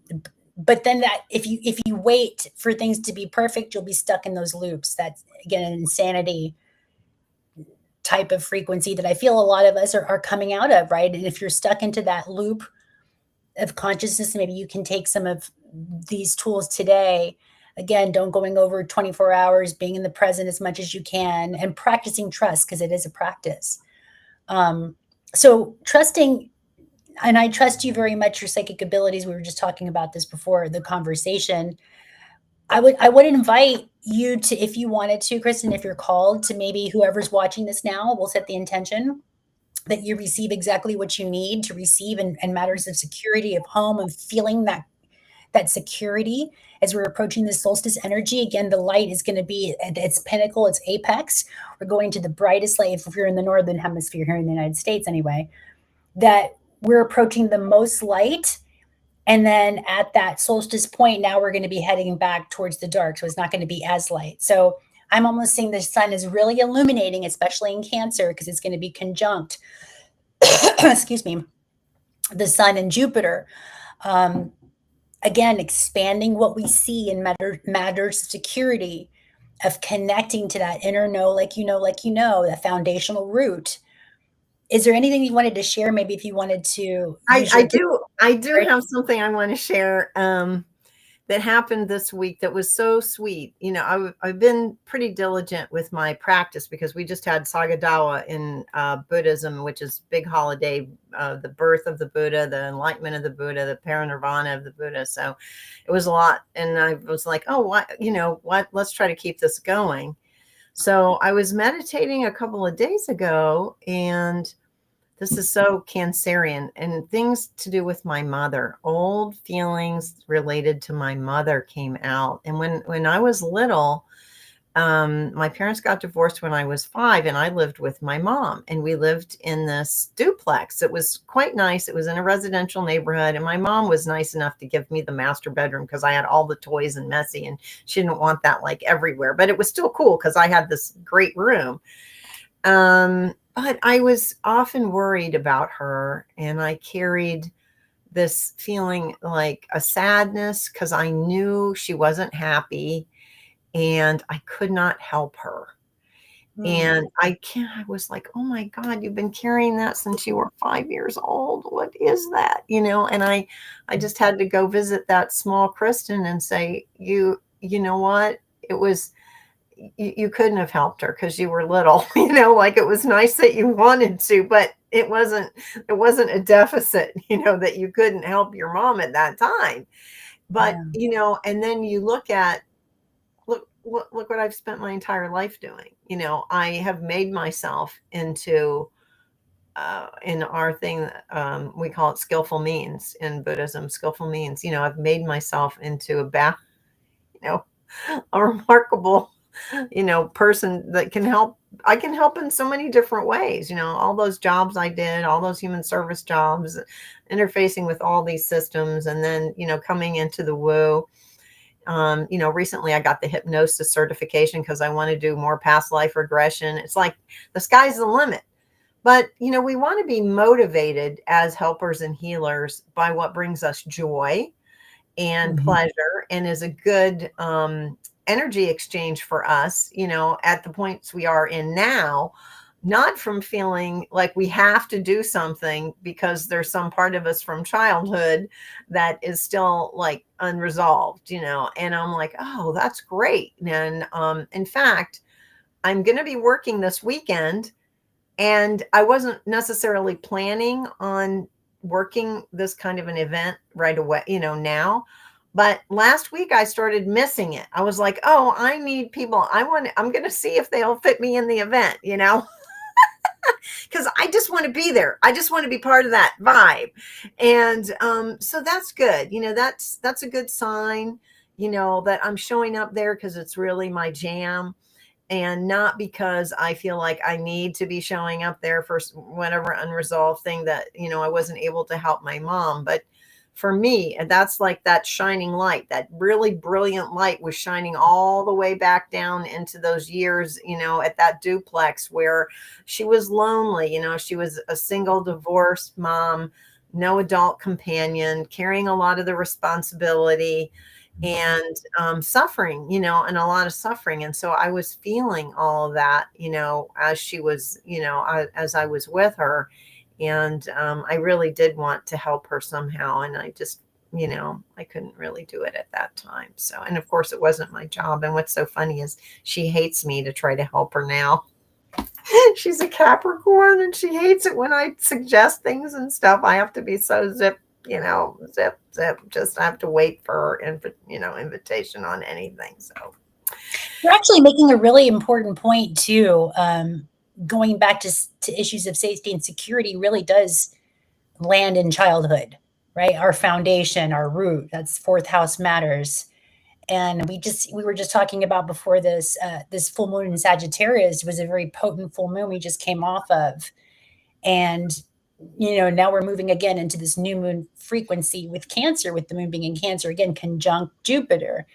but then that if you wait for things to be perfect, you'll be stuck in those loops. That's, again, an insanity type of frequency that I feel a lot of us are coming out of, right? And if you're stuck into that loop of consciousness, maybe you can take some of these tools today. Again, don't going over 24 hours, being in the present as much as you can, and practicing trust, because it is a practice. So trusting, and I trust you very much, your psychic abilities. We were just talking about this before the conversation. I would invite you to, if you wanted to, Kristin, if you're called to, maybe whoever's watching this now, we'll set the intention that you receive exactly what you need to receive in matters of security, of home, of feeling that security as we're approaching the solstice energy. Again, the light is going to be at its pinnacle, its apex. We're going to the brightest light, if you're in the northern hemisphere here in the United States anyway, that we're approaching the most light. And then at that solstice point, now we're going to be heading back towards the dark. So it's not going to be as light. So I'm almost seeing the sun is really illuminating, especially in Cancer, because it's going to be conjunct, excuse me, the sun and Jupiter. Again, expanding what we see in matters of security, of connecting to that inner know, the foundational root. Is there anything you wanted to share? Maybe if you wanted to use I do have something I want to share that happened this week that was so sweet. I've been pretty diligent with my practice, because we just had Sagadawa in Buddhism, which is big holiday, the birth of the Buddha, the enlightenment of the Buddha, the parinirvana of the Buddha. So it was a lot. And I was like, oh, what, let's try to keep this going. So I was meditating a couple of days ago, and this is so Cancerian, and things to do with my mother. Old feelings related to my mother came out. And when I was little, my parents got divorced when I was 5, and I lived with my mom, and we lived in this duplex. It was quite nice. It was in a residential neighborhood, and my mom was nice enough to give me the master bedroom, because I had all the toys and messy, and she didn't want that like everywhere, but it was still cool because I had this great room. But I was often worried about her, and I carried this feeling like a sadness, because I knew she wasn't happy and I could not help her. And I was like, oh my God, you've been carrying that since you were 5 years old. What is that? And I just had to go visit that small Kristin and say, you know what? It was, you couldn't have helped her because you were little, like, it was nice that you wanted to, but it wasn't a deficit, that you couldn't help your mom at that time. But, and then you look what I've spent my entire life doing. I have made myself into, in our thing, we call it skillful means in Buddhism, skillful means, I've made myself into a remarkable, person that can help. I can help in so many different ways, all those jobs I did, all those human service jobs, interfacing with all these systems, and then, coming into the woo. Recently I got the hypnosis certification because I want to do more past life regression. It's like the sky's the limit. But, we want to be motivated as helpers and healers by what brings us joy and pleasure and is a good energy exchange for us, at the points we are in now, not from feeling like we have to do something because there's some part of us from childhood that is still like unresolved, and I'm like, oh, that's great. And in fact, I'm going to be working this weekend, and I wasn't necessarily planning on working this kind of an event right away, now. But last week I started missing it. I was like, oh, I need people. I'm going to see if they'll fit me in the event, because I just want to be there. I just want to be part of that vibe. And so that's good. That's a good sign, that I'm showing up there because it's really my jam, and not because I feel like I need to be showing up there for whatever unresolved thing that, I wasn't able to help my mom. But for me, that's like that shining light, that really brilliant light was shining all the way back down into those years, at that duplex where she was lonely. She was a single divorced mom, no adult companion, carrying a lot of the responsibility and suffering, and a lot of suffering. And so I was feeling all of that, as she was, as I was with her. And I really did want to help her somehow. And I just, I couldn't really do it at that time. So, and of course it wasn't my job. And what's so funny is she hates me to try to help her now. She's a Capricorn and she hates it when I suggest things and stuff. I have to be so zip, zip. Just I have to wait for her, invitation on anything. So you're actually making a really important point too. Going back to issues of safety and security really does land in childhood, right? Our foundation, our root. That's fourth house matters. And we were just talking about before this this full moon in Sagittarius was a very potent full moon we just came off of, and now we're moving again into this new moon frequency with Cancer, with the moon being in Cancer again, conjunct Jupiter.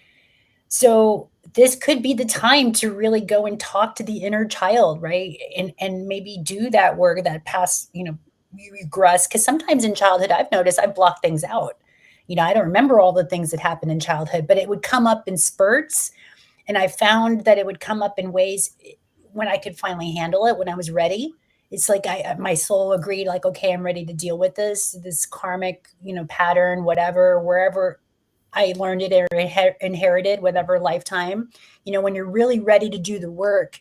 So this could be the time to really go and talk to the inner child, right? And maybe do that work, that past, you regress. Because sometimes in childhood, I've noticed I've blocked things out. I don't remember all the things that happened in childhood, but it would come up in spurts. And I found that it would come up in ways when I could finally handle it, when I was ready. It's like my soul agreed, like, okay, I'm ready to deal with this karmic, pattern, whatever, wherever I learned it or inherited, whatever lifetime. When you're really ready to do the work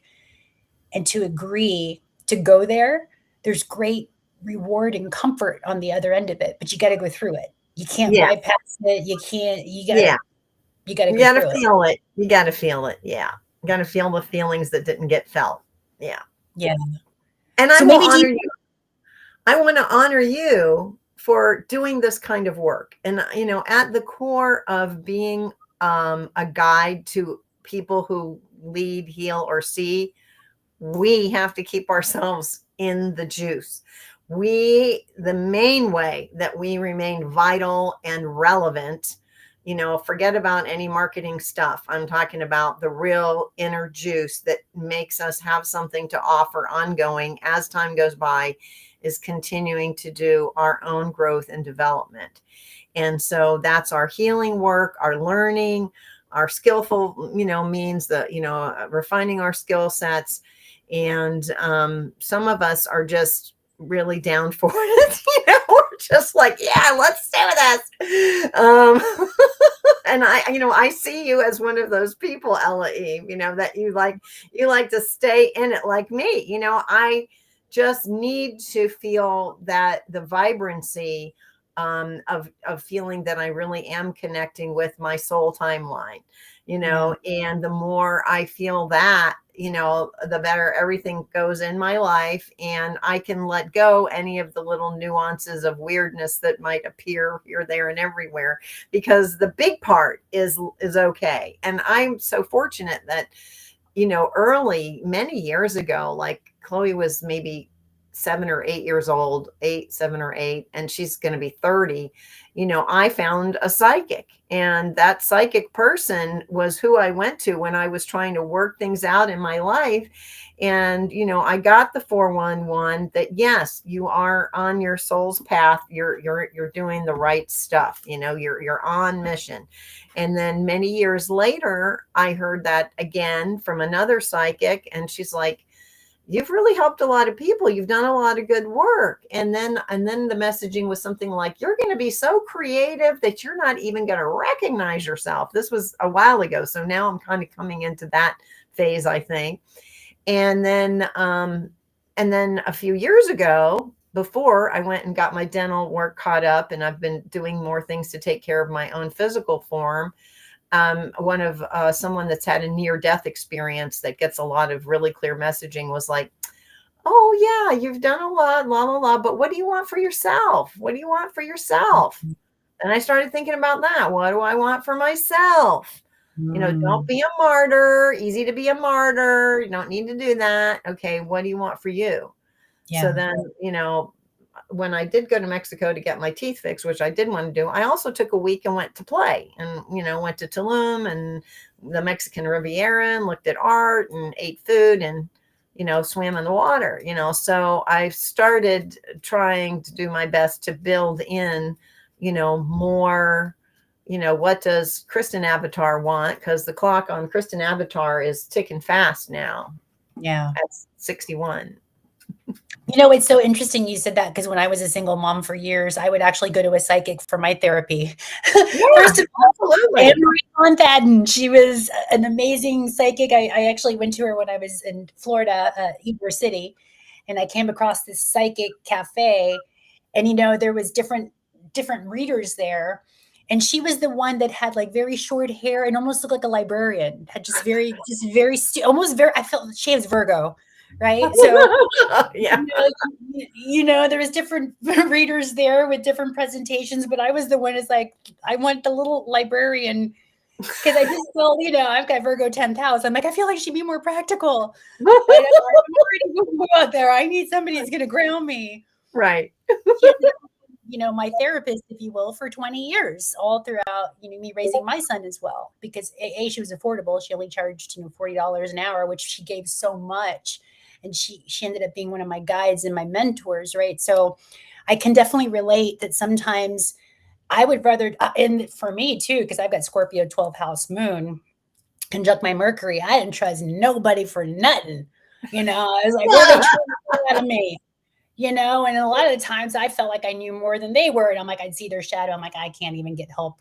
and to agree to go there, there's great reward and comfort on the other end of it. But you got to go through it. You can't bypass it. You can't. You got to go through it. Feel it. You got to feel it. Yeah, you got to feel the feelings that didn't get felt. Yeah. And I will honor you. I want to honor you for doing this kind of work. And, at the core of being a guide to people who lead, heal, or see, we have to keep ourselves in the juice. The main way that we remain vital and relevant, forget about any marketing stuff. I'm talking about the real inner juice that makes us have something to offer ongoing as time goes by, is continuing to do our own growth and development. And so that's our healing work, our learning, our skillful, means that, refining our skill sets. And some of us are just really down for it. We're just like, yeah, let's do this. And I see you as one of those people, Ella Eve, that you like to stay in it like me. I just need to feel that the vibrancy of feeling that I really am connecting with my soul timeline, and the more I feel that, the better everything goes in my life, and I can let go any of the little nuances of weirdness that might appear here, there, and everywhere, because the big part is okay. And I'm so fortunate that, early, many years ago, like Chloe was maybe 7 or 8 years old, 7 or 8, and she's going to be 30, I found a psychic. And that psychic person was who I went to when I was trying to work things out in my life. And, I got the 411 that, yes, you are on your soul's path. You're doing the right stuff. You're on mission. And then many years later, I heard that again from another psychic. And she's like, you've really helped a lot of people. You've done a lot of good work. And then the messaging was something like, you're going to be so creative that you're not even going to recognize yourself. This was a while ago. So now I'm kind of coming into that phase, I think. And then a few years ago, before I went and got my dental work caught up, and I've been doing more things to take care of my own physical form. One of someone that's had a near-death experience that gets a lot of really clear messaging was like, oh yeah, you've done a lot, la la la, but what do you want for yourself? What do you want for yourself? And I started thinking about that. What do I want for myself? Don't be a martyr. Easy to be a martyr. You don't need to do that. Okay, what do you want for you? Yeah. So then, when I did go to Mexico to get my teeth fixed, which I did want to do, I also took a week and went to play and, went to Tulum and the Mexican Riviera and looked at art and ate food and, swam in the water, So I started trying to do my best to build in, more, what does Kristin Avatar want? Because the clock on Kristin Avatar is ticking fast now. Yeah. At 61. It's so interesting you said that, because when I was a single mom for years, I would actually go to a psychic for my therapy. Yeah, First of all, absolutely. Anne-Marie Monfadden, she was an amazing psychic. I actually went to her when I was in Florida, Ybor City, and I came across this psychic cafe, and there was different readers there. And she was the one that had like very short hair and almost looked like a librarian, had almost very, I felt she was Virgo, right? So yeah. there was different readers there with different presentations, but I was the one that's like, I want the little librarian, because I just felt, I've got Virgo 10th house. I'm like, I feel like she'd be more practical. I'm already going out there. I need somebody who's going to ground me. Right. My therapist, if you will, for 20 years, all throughout, me raising my son as well, because she was affordable. She only charged, $40 an hour, which she gave so much. And she ended up being one of my guides and my mentors, right? So I can definitely relate that sometimes I would rather, and for me too, because I've got Scorpio 12th house moon conjunct my Mercury, I didn't trust nobody for nothing. I was like, what are they trying out of me? And a lot of the times I felt like I knew more than they were. And I'm like, I'd see their shadow. I'm like, I can't even get help,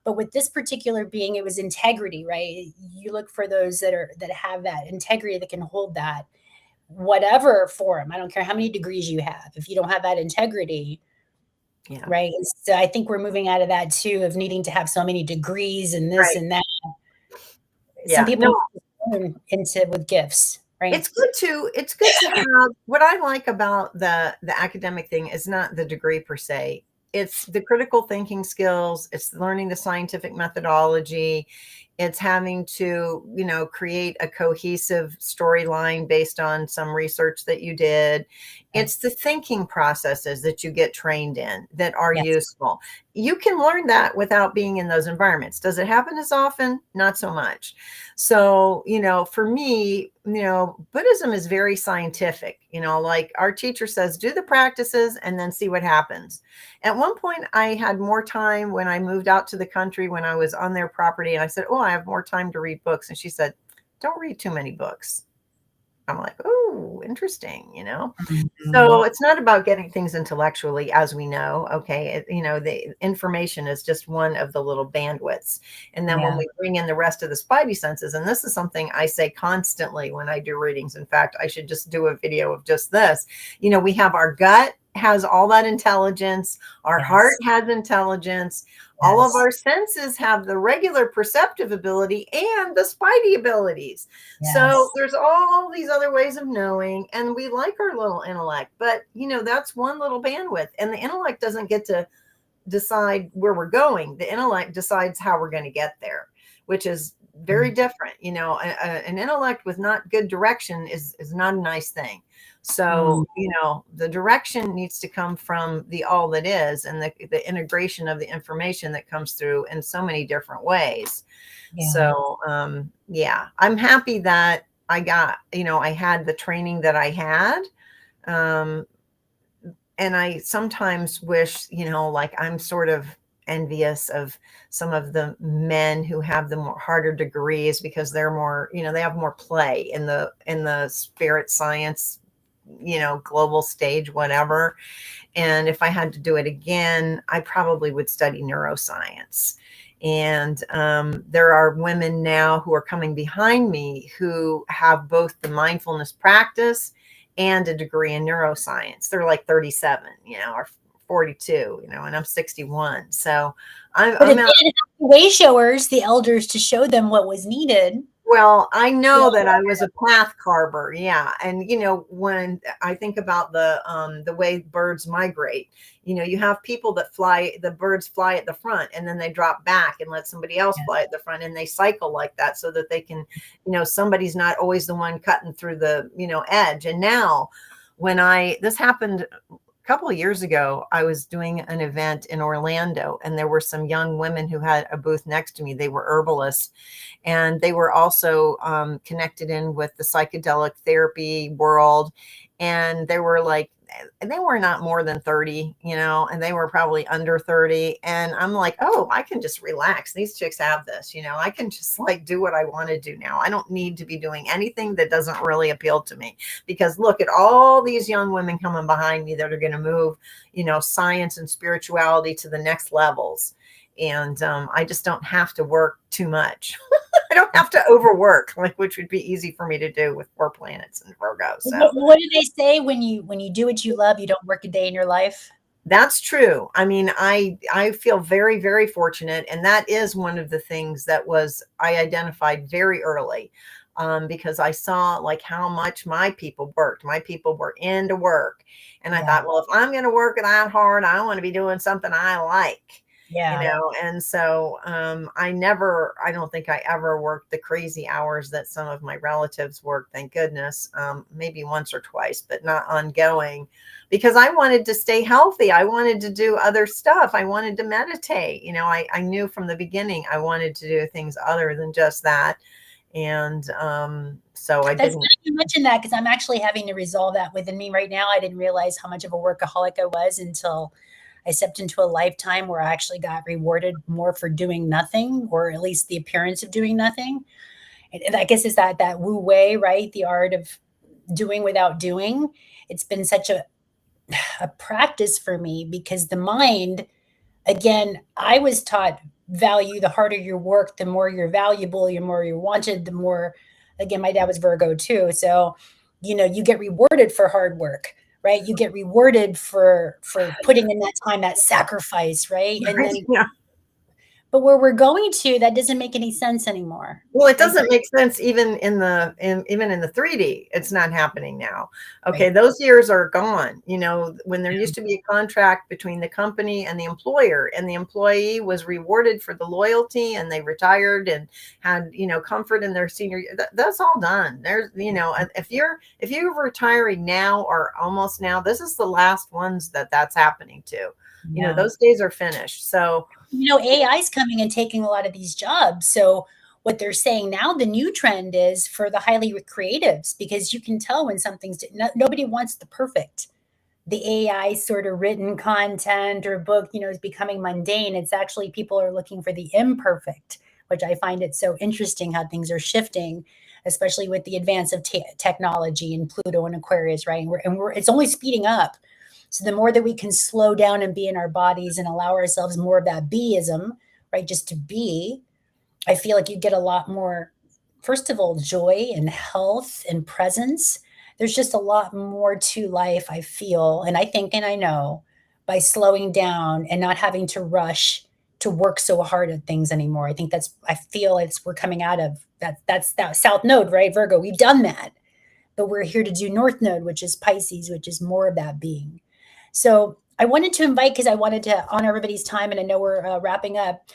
But with this particular being, it was integrity, right? You look for those that have that integrity, that can hold that, whatever form. I don't care how many degrees you have. If you don't have that integrity, Yeah. right? So I think we're moving out of that too, of needing to have so many degrees and this and that. Yeah. Some people turn into with gifts. Right. It's good to have, what I like about the academic thing is not the degree per se. It's the critical thinking skills. It's learning the scientific methodology. It's having to, create a cohesive storyline based on some research that you did. It's the thinking processes that you get trained in that are useful. You can learn that without being in those environments. Does it happen as often? Not so much. So, for me, Buddhism is very scientific, like our teacher says, do the practices and then see what happens. At one point, I had more time when I moved out to the country, when I was on their property, and I said, oh, I have more time to read books. And she said, don't read too many books. I'm like, oh, interesting, Mm-hmm. So it's not about getting things intellectually, as we know. Okay. The information is just one of the little bandwidths. And then when we bring in the rest of the spidey senses, and this is something I say constantly when I do readings. In fact, I should just do a video of just this. We have our gut has all that intelligence. Our heart has intelligence. All of our senses have the regular perceptive ability and the spidey abilities. So there's all these other ways of knowing, and we like our little intellect, but that's one little bandwidth, and the intellect doesn't get to decide where we're going. The intellect decides how we're going to get there, which is very different. An intellect with not good direction is not a nice thing. So, the direction needs to come from the all that is, and the integration of the information that comes through in so many different ways. Yeah. So, I'm happy that I got, I had the training that I had. And I sometimes wish, like I'm sort of envious of some of the men who have the more harder degrees, because they're more, they have more play in the spirit science, global stage, whatever. And if I had to do it again, I probably would study neuroscience. And there are women now who are coming behind me who have both the mindfulness practice and a degree in neuroscience. They're like 37, or 42, and I'm 61. So But again, way showers, the elders, to show them what was needed. Well, I know that I was a path carver. Yeah. And, when I think about the way birds migrate, you have people that the birds fly at the front and then they drop back and let somebody else fly at the front, and they cycle like that so that they can, somebody's not always the one cutting through the, edge. And now this happened a couple of years ago, I was doing an event in Orlando, and there were some young women who had a booth next to me. They were herbalists, and they were also connected in with the psychedelic therapy world. And they were not more than 30, and they were probably under 30. And I'm like, oh, I can just relax. These chicks have this, I can just do what I want to do now. I don't need to be doing anything that doesn't really appeal to me, because look at all these young women coming behind me that are going to move, science and spirituality to the next levels. And I just don't have to work too much. I don't have to overwork, which would be easy for me to do with 4 planets in Virgo. So what do they say? When you do what you love, you don't work a day in your life? That's true. I mean, I feel very, very fortunate. And that is one of the things that I identified very early, because I saw how much my people worked. My people were into work. And I thought, well, if I'm going to work that hard, I want to be doing something I like. And so I don't think I ever worked the crazy hours that some of my relatives worked, thank goodness. Maybe once or twice, but not ongoing, because I wanted to stay healthy. I wanted to do other stuff. I wanted to meditate. I knew from the beginning I wanted to do things other than just that. And so I didn't. That's funny you mentioned that, because I'm actually having to resolve that within me right now. I didn't realize how much of a workaholic I was until I stepped into a lifetime where I actually got rewarded more for doing nothing, or at least the appearance of doing nothing. And I guess it's that Wu Wei, right? The art of doing without doing. It's been such a practice for me, because the mind, again, I was taught value, the harder you work, the more you're valuable, the more you're wanted, the more, again, my dad was Virgo too. So, you get rewarded for hard work, right? You get rewarded for putting in that time, that sacrifice, right? And then, but where we're going to, that doesn't make any sense anymore. Well, it doesn't make sense even in the 3D. It's not happening now. Okay, right. Those years are gone. When there used to be a contract between the company and the employer, and the employee was rewarded for the loyalty, and they retired and had comfort in their senior year. That's all done. There's if you're retiring now or almost now, this is the last ones that's happening to. Those days are finished. So AI is coming and taking a lot of these jobs. So what they're saying now, the new trend is for the highly creatives, because you can tell when something's nobody wants the perfect. The AI sort of written content or book, is becoming mundane. It's actually, people are looking for the imperfect, which I find it so interesting how things are shifting, especially with the advance of technology and Pluto and Aquarius, right? And it's only speeding up. So the more that we can slow down and be in our bodies and allow ourselves more of that B-ism, right? Just to be, I feel like you get a lot more, first of all, joy and health and presence. There's just a lot more to life, I feel. And I think, and I know, by slowing down and not having to rush to work so hard at things anymore. I feel like we're coming out of that. That's that South Node, right? Virgo, we've done that. But we're here to do North Node, which is Pisces, which is more of that being. So I wanted to invite, because I wanted to honor everybody's time, and I know we're wrapping up.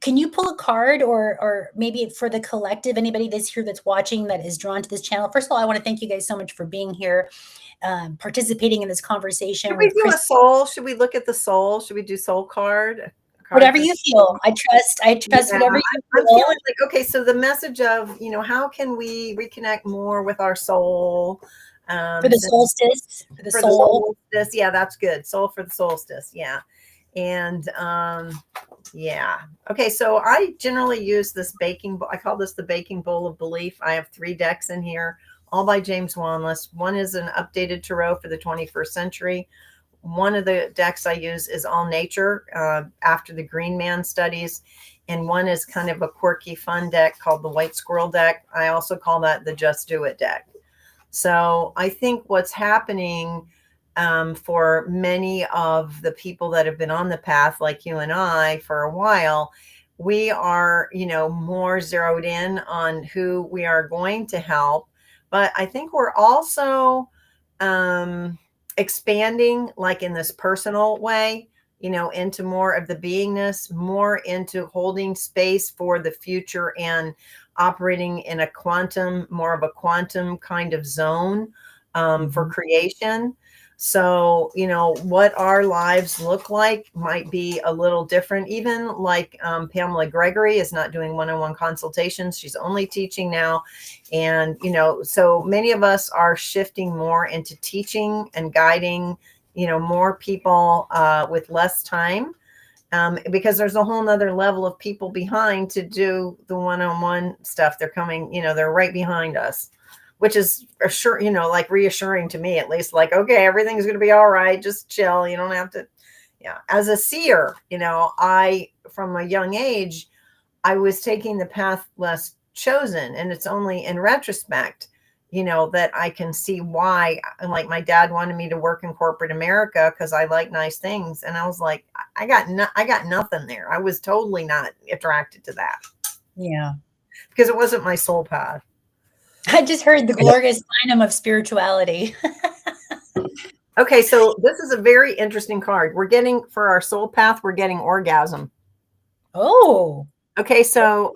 can you pull a card, or maybe for the collective, anybody that's here that's watching that is drawn to this channel? First of all, I want to thank you guys so much for being here, participating in this conversation Should we with do Chris. a soul? Should we look at the soul? Should we do soul card? A card Whatever for you feel. I trust Yeah, whatever you I'm feel. feeling like, okay, so the message of, how can we reconnect more with our soul? For the solstice, for the For the soul. solstice. Yeah, that's good. Soul for the solstice. Yeah. And yeah. Okay, so I generally use this baking bowl. I call this the baking bowl of belief. I have 3 decks in here, all by James Wanless. One is an updated tarot for the 21st century. One of the decks I use is all nature, after the Green Man studies. And one is kind of a quirky, fun deck called the White Squirrel deck. I also call that the Just Do It deck. So I think what's happening, for many of the people that have been on the path, like you and I, for a while, we are, more zeroed in on who we are going to help. But I think we're also expanding, like in this personal way, into more of the beingness, more into holding space for the future and operating in a quantum, more of a quantum kind of zone, for creation. So, what our lives look like might be a little different. Even like Pamela Gregory is not doing one-on-one consultations. She's only teaching now. And, so many of us are shifting more into teaching and guiding, more people with less time. Because there's a whole nother level of people behind to do the one-on-one stuff. They're coming, they're right behind us, which is like reassuring to me, at least, like, okay, everything's going to be all right. Just chill. You don't have to. Yeah. As a seer, from a young age, I was taking the path less chosen. And it's only in retrospect, that I can see why. Like, my dad wanted me to work in corporate America because I like nice things. And I was like, I got nothing there. I was totally not attracted to that. Yeah. Because it wasn't my soul path. I just heard the glorious Bynum of spirituality. Okay, so this is a very interesting card. We're getting, for our soul path, we're getting orgasm. Oh. Okay, so,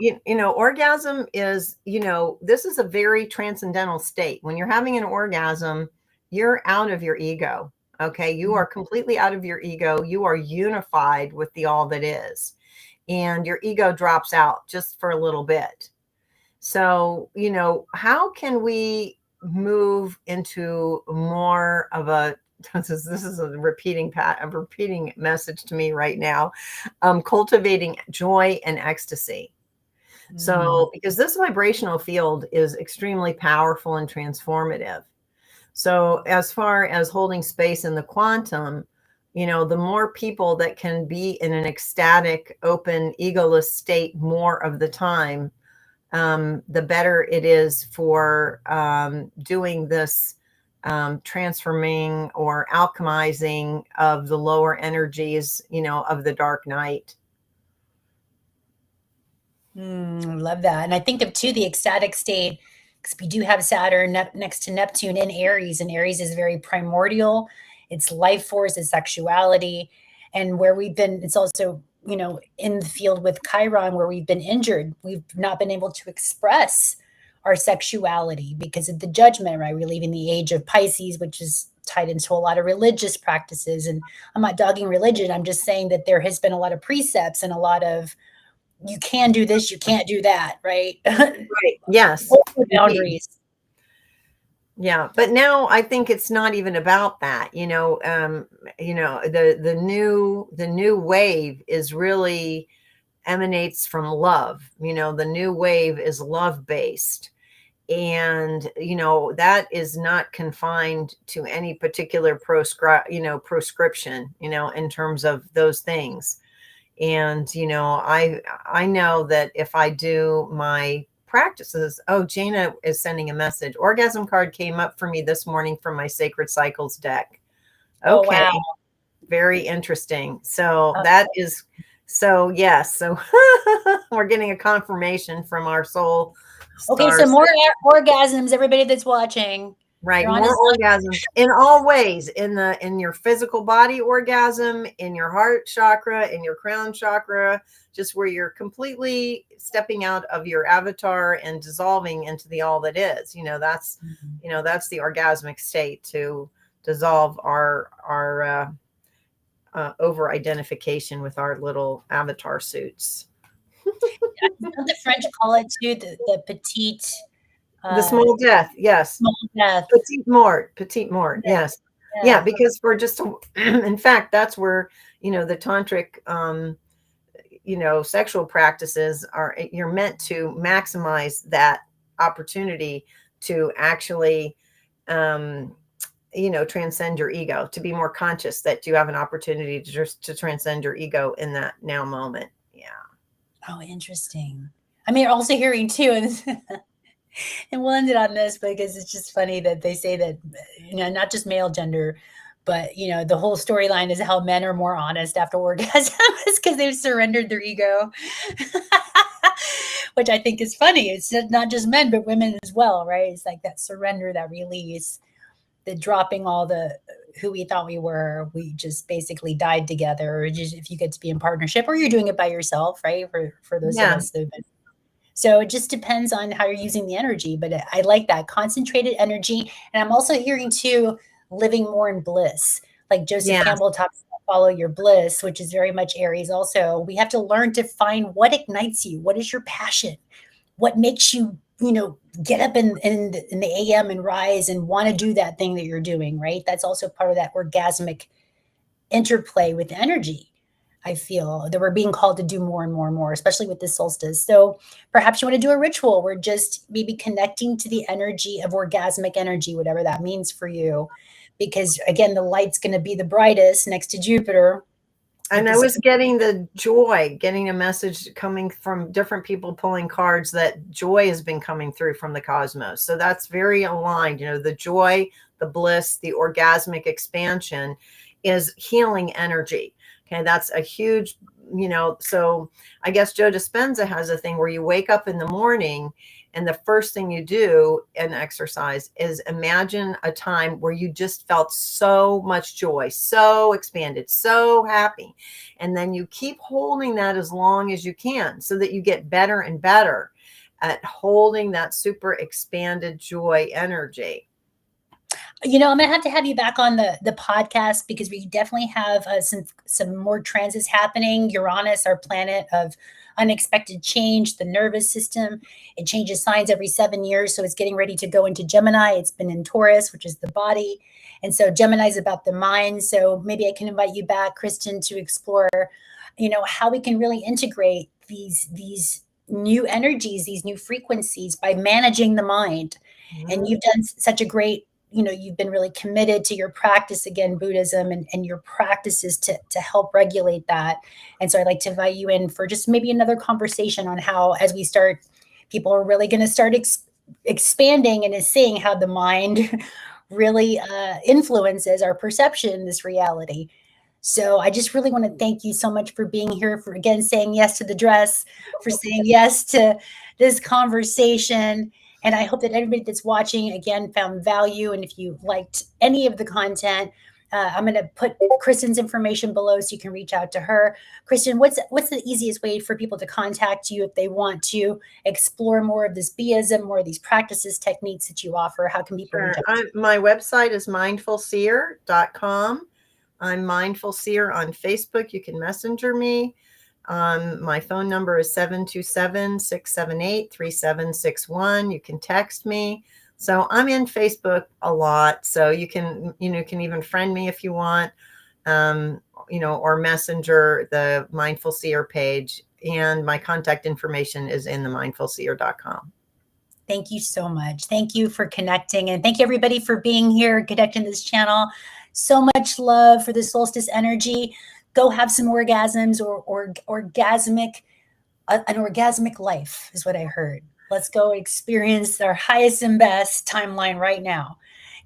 orgasm is, this is a very transcendental state. When you're having an orgasm, you're out of your ego. Okay, you are completely out of your ego. You are unified with the all that is. And your ego drops out just for a little bit. So, how can we move into more of a, this is a repeating message to me right now, cultivating joy and ecstasy. So, because this vibrational field is extremely powerful and transformative. So as far as holding space in the quantum, the more people that can be in an ecstatic, open, egoless state more of the time, the better it is for doing this transforming or alchemizing of the lower energies, of the dark night. Love that. And I think of, too, the ecstatic state, because we do have Saturn next to Neptune in Aries, and Aries is very primordial. It's life force, it's sexuality. And where we've been, it's also, in the field with Chiron, where we've been injured. We've not been able to express our sexuality because of the judgment, right? We're leaving the age of Pisces, which is tied into a lot of religious practices. And I'm not dogging religion. I'm just saying that there has been a lot of precepts and a lot of, you can do this, you can't do that, right? Right. Yes. Boundaries. Yeah, but now I think it's not even about that. The new wave is really emanates from love. The new wave is love based. And, that is not confined to any particular prescription, in terms of those things. And, I know that if I do my practices, oh, Jana is sending a message. Orgasm card came up for me this morning from my Sacred Cycles deck. Okay. Oh, wow. Very interesting. So that is, yes. So we're getting a confirmation from our soul. Okay. So more orgasms, everybody that's watching. Right. You're on More a orgasms in all ways, in your physical body orgasm, in your heart chakra, in your crown chakra, just where you're completely stepping out of your avatar and dissolving into the all that is. That's that's the orgasmic state, to dissolve our over identification with our little avatar suits. Don't the French call it too, the petite, The small death, yes. small death? Petite mort, Yeah, yes. Yeah, yeah. because for just in fact, that's where, the tantric, sexual practices are, you're meant to maximize that opportunity to actually, transcend your ego, to be more conscious that you have an opportunity to just to transcend your ego in that now moment. Yeah. Oh, interesting. I mean, also hearing too, and we'll end it on this because it's just funny that they say that, not just male gender, but the whole storyline is how men are more honest after orgasms because they've surrendered their ego, which I think is funny. It's not just men, but women as well, right? It's like that surrender, that release, the dropping all the who we thought we were. We just basically died together. Or just if you get to be in partnership, or you're doing it by yourself, right? For those of Yeah. us that have been. So it just depends on how you're using the energy. But I like that concentrated energy. And I'm also hearing too, living more in bliss. Like Joseph Yeah. Campbell talks about follow your bliss, which is very much Aries also. We have to learn to find what ignites you. What is your passion? What makes you, get up in the AM and rise and want to do that thing that you're doing, right? That's also part of that orgasmic interplay with energy. I feel that we're being called to do more and more and more, especially with this solstice. So perhaps you want to do a ritual. We're just maybe connecting to the energy of orgasmic energy, whatever that means for you. Because again, the light's going to be the brightest next to Jupiter. And I was getting getting a message coming from different people pulling cards, that joy has been coming through from the cosmos. So that's very aligned. The joy, the bliss, the orgasmic expansion is healing energy. Okay. That's a huge, so I guess Joe Dispenza has a thing where you wake up in the morning and the first thing you do in exercise is imagine a time where you just felt so much joy, so expanded, so happy. And then you keep holding that as long as you can so that you get better and better at holding that super expanded joy energy. I'm gonna have you back on the podcast because we definitely have some more transits happening. Uranus, our planet of unexpected change, the nervous system, it changes signs every 7 years, so it's getting ready to go into Gemini. It's been in Taurus, which is the body, and so Gemini is about the mind. So maybe I can invite you back, Kristin, to explore, how we can really integrate these new energies, these new frequencies by managing the mind. And you've done such a great, you've been really committed to your practice, again, Buddhism and your practices to help regulate that. And so I'd like to invite you in for just maybe another conversation on how, as we start, people are really going to start expanding and seeing how the mind really influences our perception in this reality. So I just really want to thank you so much for being here, for again saying yes to the dress, for saying yes to this conversation. And I hope that everybody that's watching again found value. And if you liked any of the content, I'm going to put Kristin's information below so you can reach out to her. Kristin, what's the easiest way for people to contact you if they want to explore more of this B.E.I.S.M, more of these practices, techniques that you offer? How can people reach out? My website is mindfulseer.com. I'm Mindful Seer on Facebook. You can messenger me. My phone number is 727-678-3761. You can text me. So I'm in Facebook a lot. So you can even friend me if you want, or messenger the Mindful Seer page. And my contact information is in the mindfulseer.com. Thank you so much. Thank you for connecting. And thank you, everybody, for being here, connecting to this channel. So much love for the solstice energy. Go have some orgasms or orgasmic, an orgasmic life is what I heard. Let's go experience our highest and best timeline right now.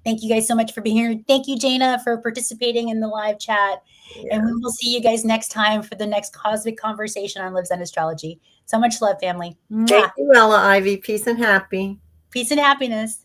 Thank you guys so much for being here. Thank you, Jana, for participating in the live chat. Yeah. And we will see you guys next time for the next cosmic conversation on Livzenastrology. So much love, family. Thank you, Ella Ivy. Peace and happy. Peace and happiness.